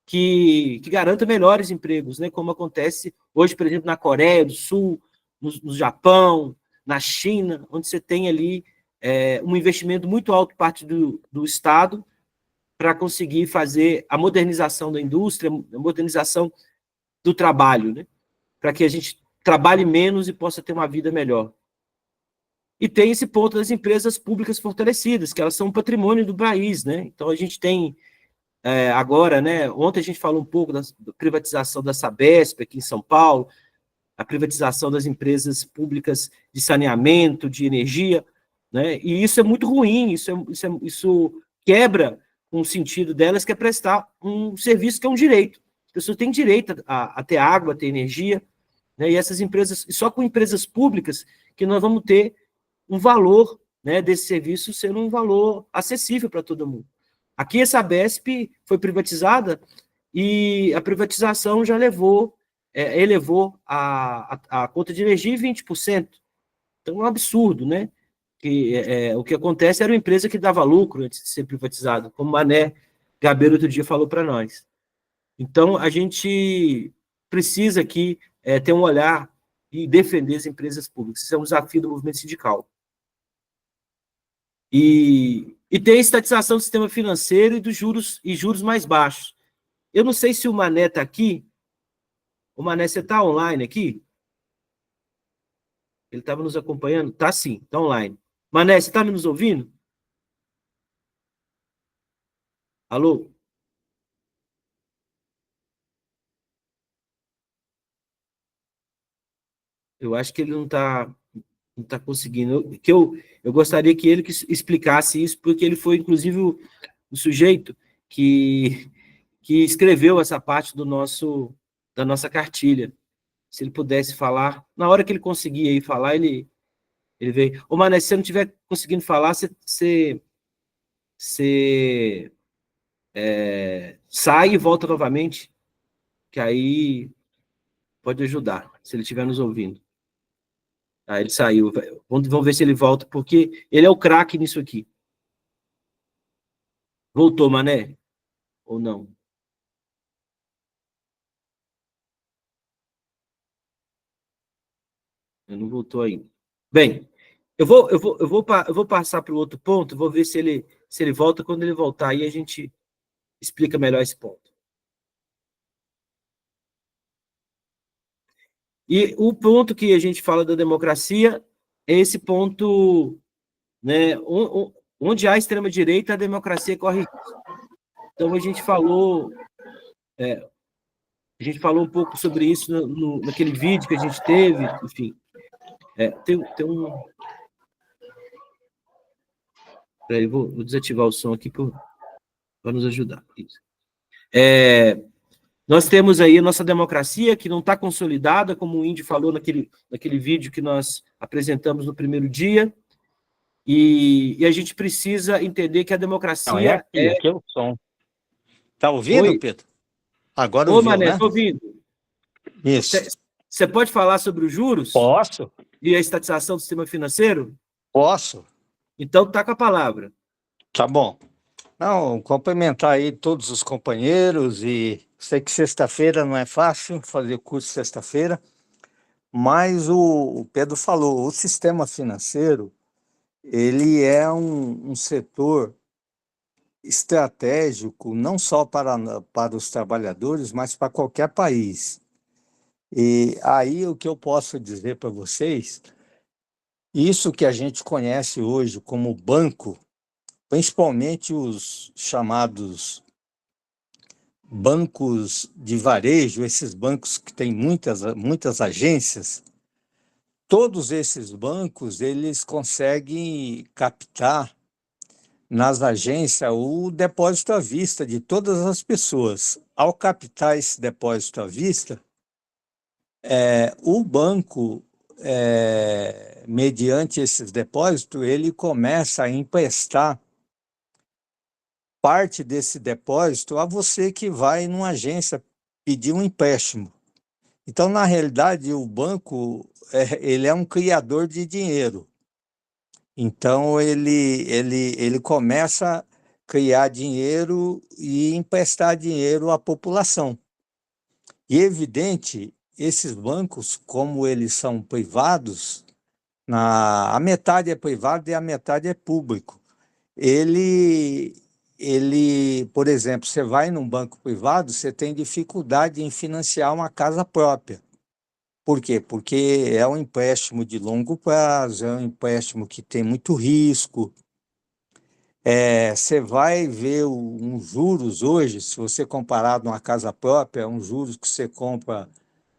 que garantam melhores empregos, né? Como acontece hoje, por exemplo, na Coreia do Sul, no Japão, na China, onde você tem ali um investimento muito alto por parte do Estado para conseguir fazer a modernização da indústria, a modernização do trabalho, né? Para que a gente trabalhe menos e possa ter uma vida melhor. E tem esse ponto das empresas públicas fortalecidas, que elas são um patrimônio do país, né? Então, a gente tem agora, né? Ontem a gente falou um pouco da privatização da Sabesp aqui em São Paulo, a privatização das empresas públicas de saneamento, de energia, né? E isso é muito ruim, isso quebra o sentido delas, que é prestar um serviço que é um direito. As pessoas têm direito a ter água, a ter energia, né? E essas empresas, só com empresas públicas que nós vamos ter um valor, né, desse serviço sendo um valor acessível para todo mundo. Aqui a Sabesp foi privatizada e a privatização já elevou a conta de energia em 20%. Então é um absurdo, né? O que acontece era uma empresa que dava lucro antes de ser privatizada, como o Mané Gabeiro outro dia falou para nós. Então, a gente precisa aqui ter um olhar e defender as empresas públicas. Isso é um desafio do movimento sindical. E tem a estatização do sistema financeiro e juros mais baixos. Eu não sei se o Mané está aqui. O Mané, você está online aqui? Ele estava nos acompanhando? Está sim, está online. Mané, você está nos ouvindo? Alô? Eu acho que ele não está conseguindo. Eu gostaria que ele explicasse isso, porque ele foi, inclusive, o sujeito que escreveu essa parte da nossa cartilha. Se ele pudesse falar, na hora que ele conseguia ir falar, ele veio. Ô, Mané, se você não estiver conseguindo falar, você sai e volta novamente, que aí pode ajudar, se ele estiver nos ouvindo. Ah, ele saiu. Vamos ver se ele volta, porque ele é o craque nisso aqui. Voltou, Mané? Ou não? Ele não voltou ainda. Bem, eu vou passar para o outro ponto, vou ver se ele volta. Quando ele voltar, aí a gente explica melhor esse ponto. E o ponto que a gente fala da democracia é esse ponto, né, onde há extrema-direita, a democracia corre risco. Então, a gente falou um pouco sobre isso naquele vídeo que a gente teve, enfim. Tem um... Peraí, vou desativar o som aqui para nos ajudar. Isso. Nós temos aí a nossa democracia, que não está consolidada, como o Indy falou naquele vídeo que nós apresentamos no primeiro dia, e a gente precisa entender que a democracia... Não, aqui é o som. Tá ouvindo, Oi? Pedro? Agora Ô, ouviu, Mané, né? estou ouvindo. Isso. Você pode falar sobre os juros? Posso? E a estatização do sistema financeiro? Posso. Então, tá com a palavra. Tá bom. Não, cumprimentar aí todos os companheiros e sei que sexta-feira não é fácil fazer curso sexta-feira, mas o Pedro falou, o sistema financeiro, ele é um setor estratégico não só para os trabalhadores, mas para qualquer país. E aí o que eu posso dizer para vocês, isso que a gente conhece hoje como banco, principalmente os chamados bancos de varejo, esses bancos que têm muitas agências, todos esses bancos, eles conseguem captar nas agências o depósito à vista de todas as pessoas. Ao captar esse depósito à vista, o banco, mediante esses depósitos, ele começa a emprestar parte desse depósito a você que vai numa agência pedir um empréstimo. Então, na realidade, o banco ele é um criador de dinheiro. Então, ele começa a criar dinheiro e emprestar dinheiro à população. E, evidente, esses bancos, como eles são privados, a metade é privado e a metade é público. Por exemplo, você vai num banco privado, você tem dificuldade em financiar uma casa própria. Por quê? Porque é um empréstimo de longo prazo, é um empréstimo que tem muito risco. Você vai ver uns juros hoje, se você comparar numa casa própria, uns juros que você compra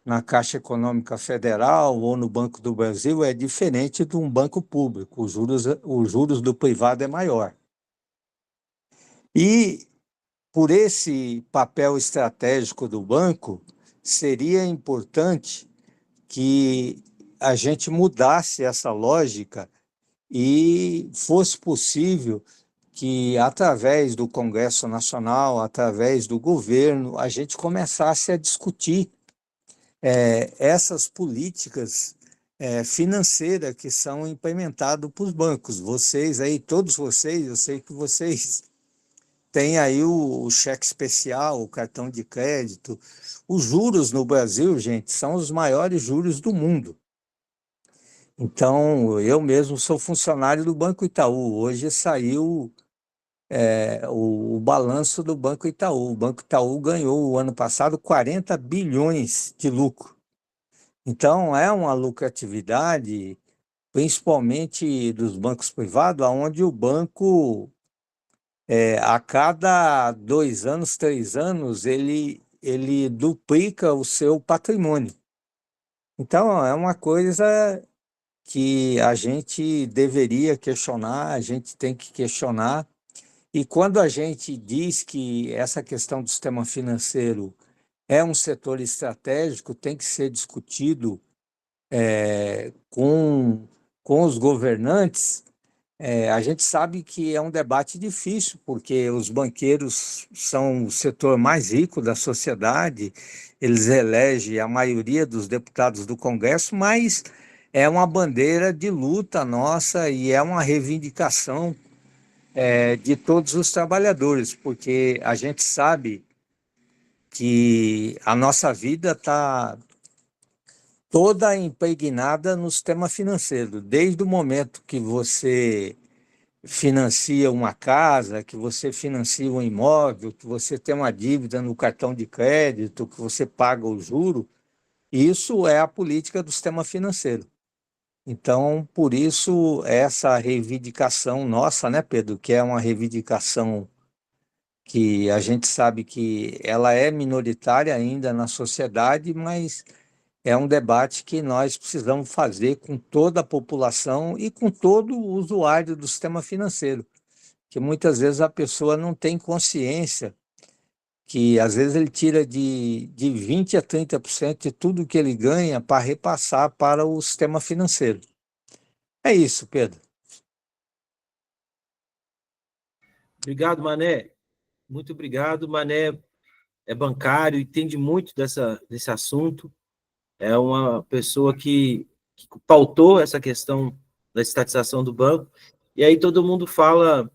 na Caixa Econômica Federal ou no Banco do Brasil é diferente de um banco público. Os juros do privado é maior. E, por esse papel estratégico do banco, seria importante que a gente mudasse essa lógica e fosse possível que, através do Congresso Nacional, através do governo, a gente começasse a discutir essas políticas financeiras que são implementadas para os bancos. Vocês aí, todos vocês, eu sei que vocês tem aí o cheque especial, o cartão de crédito. Os juros no Brasil, gente, são os maiores juros do mundo. Então, eu mesmo sou funcionário do Banco Itaú. Hoje saiu o balanço do Banco Itaú. O Banco Itaú ganhou, o ano passado, 40 bilhões de lucro. Então, é uma lucratividade, principalmente dos bancos privados, onde o banco... a cada 2 anos, 3 anos, ele duplica o seu patrimônio. Então, é uma coisa que a gente deveria questionar, a gente tem que questionar. E quando a gente diz que essa questão do sistema financeiro é um setor estratégico, tem que ser discutido com os governantes. A gente sabe que é um debate difícil, porque os banqueiros são o setor mais rico da sociedade, eles elegem a maioria dos deputados do Congresso, mas é uma bandeira de luta nossa e é uma reivindicação de todos os trabalhadores, porque a gente sabe que a nossa vida está toda impregnada no sistema financeiro, desde o momento que você financia uma casa, que você financia um imóvel, que você tem uma dívida no cartão de crédito, que você paga o juro, isso é a política do sistema financeiro. Então, por isso, essa reivindicação nossa, né, Pedro, que é uma reivindicação que a gente sabe que ela é minoritária ainda na sociedade, mas é um debate que nós precisamos fazer com toda a população e com todo o usuário do sistema financeiro, que muitas vezes a pessoa não tem consciência que às vezes ele tira de 20 a 30% de tudo que ele ganha para repassar para o sistema financeiro. É isso, Pedro. Obrigado, Mané. Muito obrigado. Mané é bancário, entende muito desse assunto. É uma pessoa que pautou essa questão da estatização do banco. E aí todo mundo fala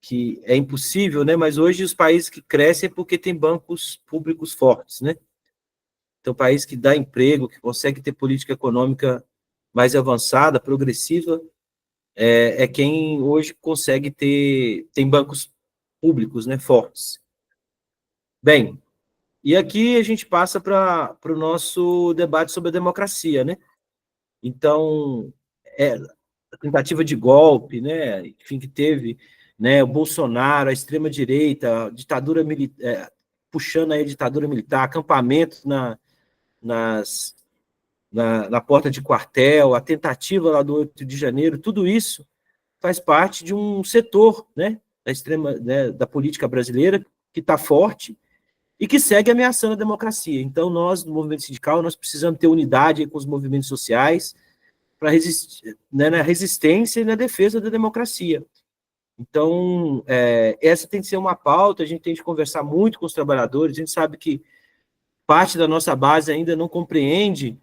que é impossível, né? Mas hoje os países que crescem é porque tem bancos públicos fortes, né? Então, país que dá emprego, que consegue ter política econômica mais avançada, progressiva, é quem hoje consegue tem bancos públicos, né, fortes. Bem, e aqui a gente passa para o nosso debate sobre a democracia, né? Então, a tentativa de golpe, né, enfim, que teve, né, o Bolsonaro, a extrema-direita, a ditadura militar, puxando aí a ditadura militar, acampamento nas, na porta de quartel, a tentativa lá do 8 de janeiro, tudo isso faz parte de um setor, né, da política brasileira que está forte e que segue ameaçando a democracia. Então, nós, do movimento sindical, nós precisamos ter unidade com os movimentos sociais para resistir, né, na resistência e na defesa da democracia. Então, essa tem que ser uma pauta, a gente tem que conversar muito com os trabalhadores, a gente sabe que parte da nossa base ainda não compreende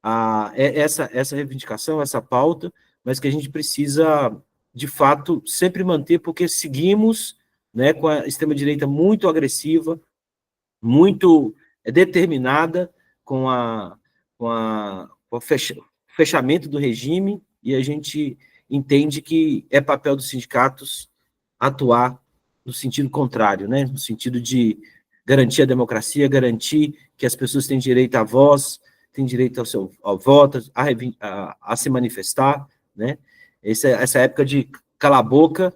essa reivindicação, essa pauta, mas que a gente precisa, de fato, sempre manter, porque seguimos, né, com a extrema-direita muito agressiva, muito determinada com o fechamento do regime, e a gente entende que é papel dos sindicatos atuar no sentido contrário, né, no sentido de garantir a democracia, garantir que as pessoas têm direito à voz, têm direito ao voto, a se manifestar, né? Essa época de cala a boca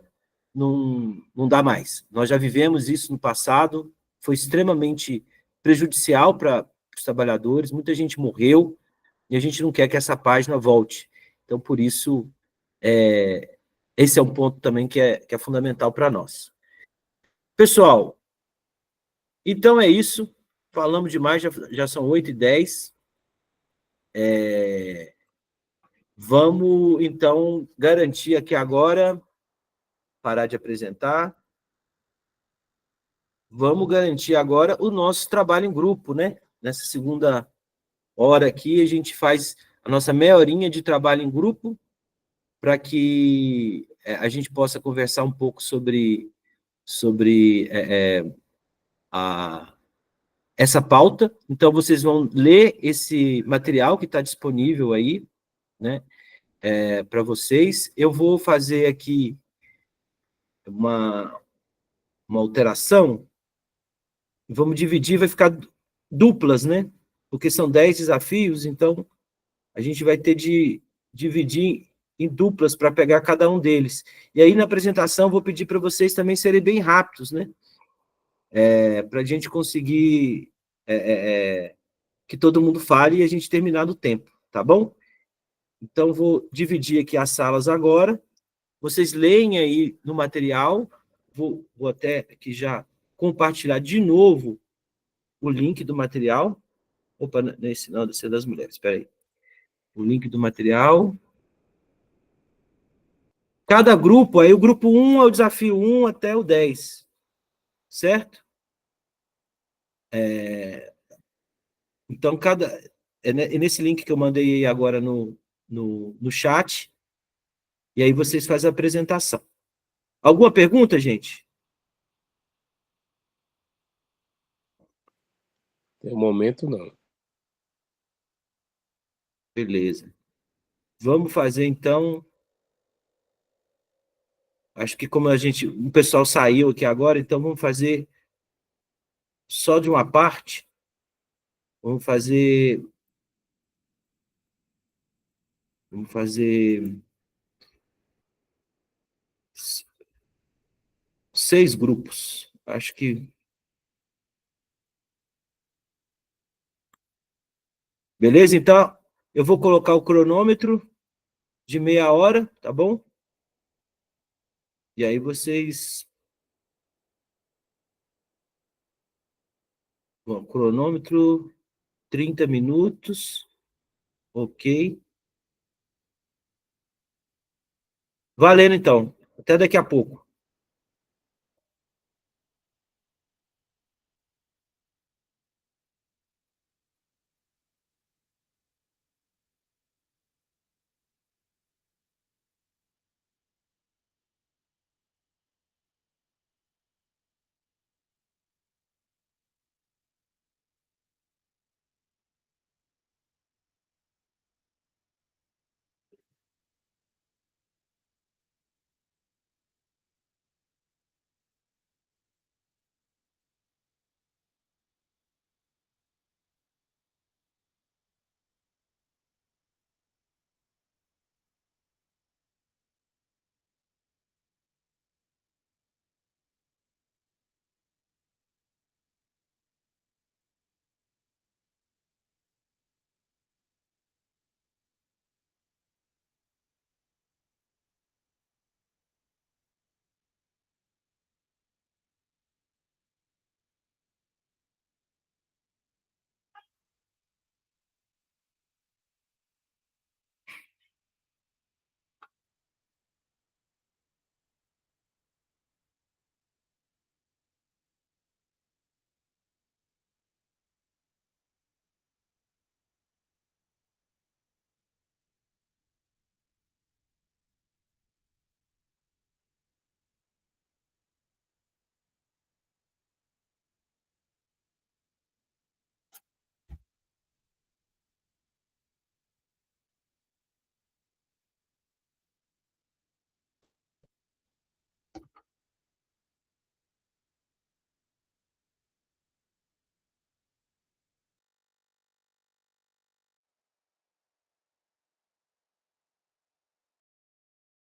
não dá mais. Nós já vivemos isso no passado, foi extremamente prejudicial para os trabalhadores, muita gente morreu, e a gente não quer que essa página volte. Então, por isso, esse é um ponto também que é fundamental para nós. Pessoal, então é isso, falamos demais, já são 8h10. Vamos, então, garantir aqui agora, parar de apresentar, vamos garantir agora o nosso trabalho em grupo, né? Nessa segunda hora aqui, a gente faz a nossa meia horinha de trabalho em grupo, para que a gente possa conversar um pouco sobre essa pauta. Então, vocês vão ler esse material que está disponível aí, né, para vocês. Eu vou fazer aqui uma alteração, vamos dividir, vai ficar duplas, né? Porque são 10 desafios, então a gente vai ter de dividir em duplas para pegar cada um deles. E aí, na apresentação, vou pedir para vocês também serem bem rápidos, né? Para a gente conseguir que todo mundo fale e a gente terminar no tempo, tá bom? Então, vou dividir aqui as salas agora. Vocês leem aí no material. Vou até aqui já compartilhar de novo o link do material. Opa, nesse não, desse é das mulheres, espera aí. O link do material. Cada grupo, aí o grupo 1 é o desafio 1 até o 10, certo? Então, é nesse link que eu mandei aí agora no chat, e aí vocês fazem a apresentação. Alguma pergunta, gente? No momento, não. Beleza. Vamos fazer, então... Acho que como o pessoal saiu aqui agora, então vamos fazer só de uma parte. Vamos fazer 6 grupos. Acho que... Beleza? Então, eu vou colocar o cronômetro de meia hora, tá bom? E aí vocês... Bom, cronômetro, 30 minutos. Ok. Valendo, então. Até daqui a pouco.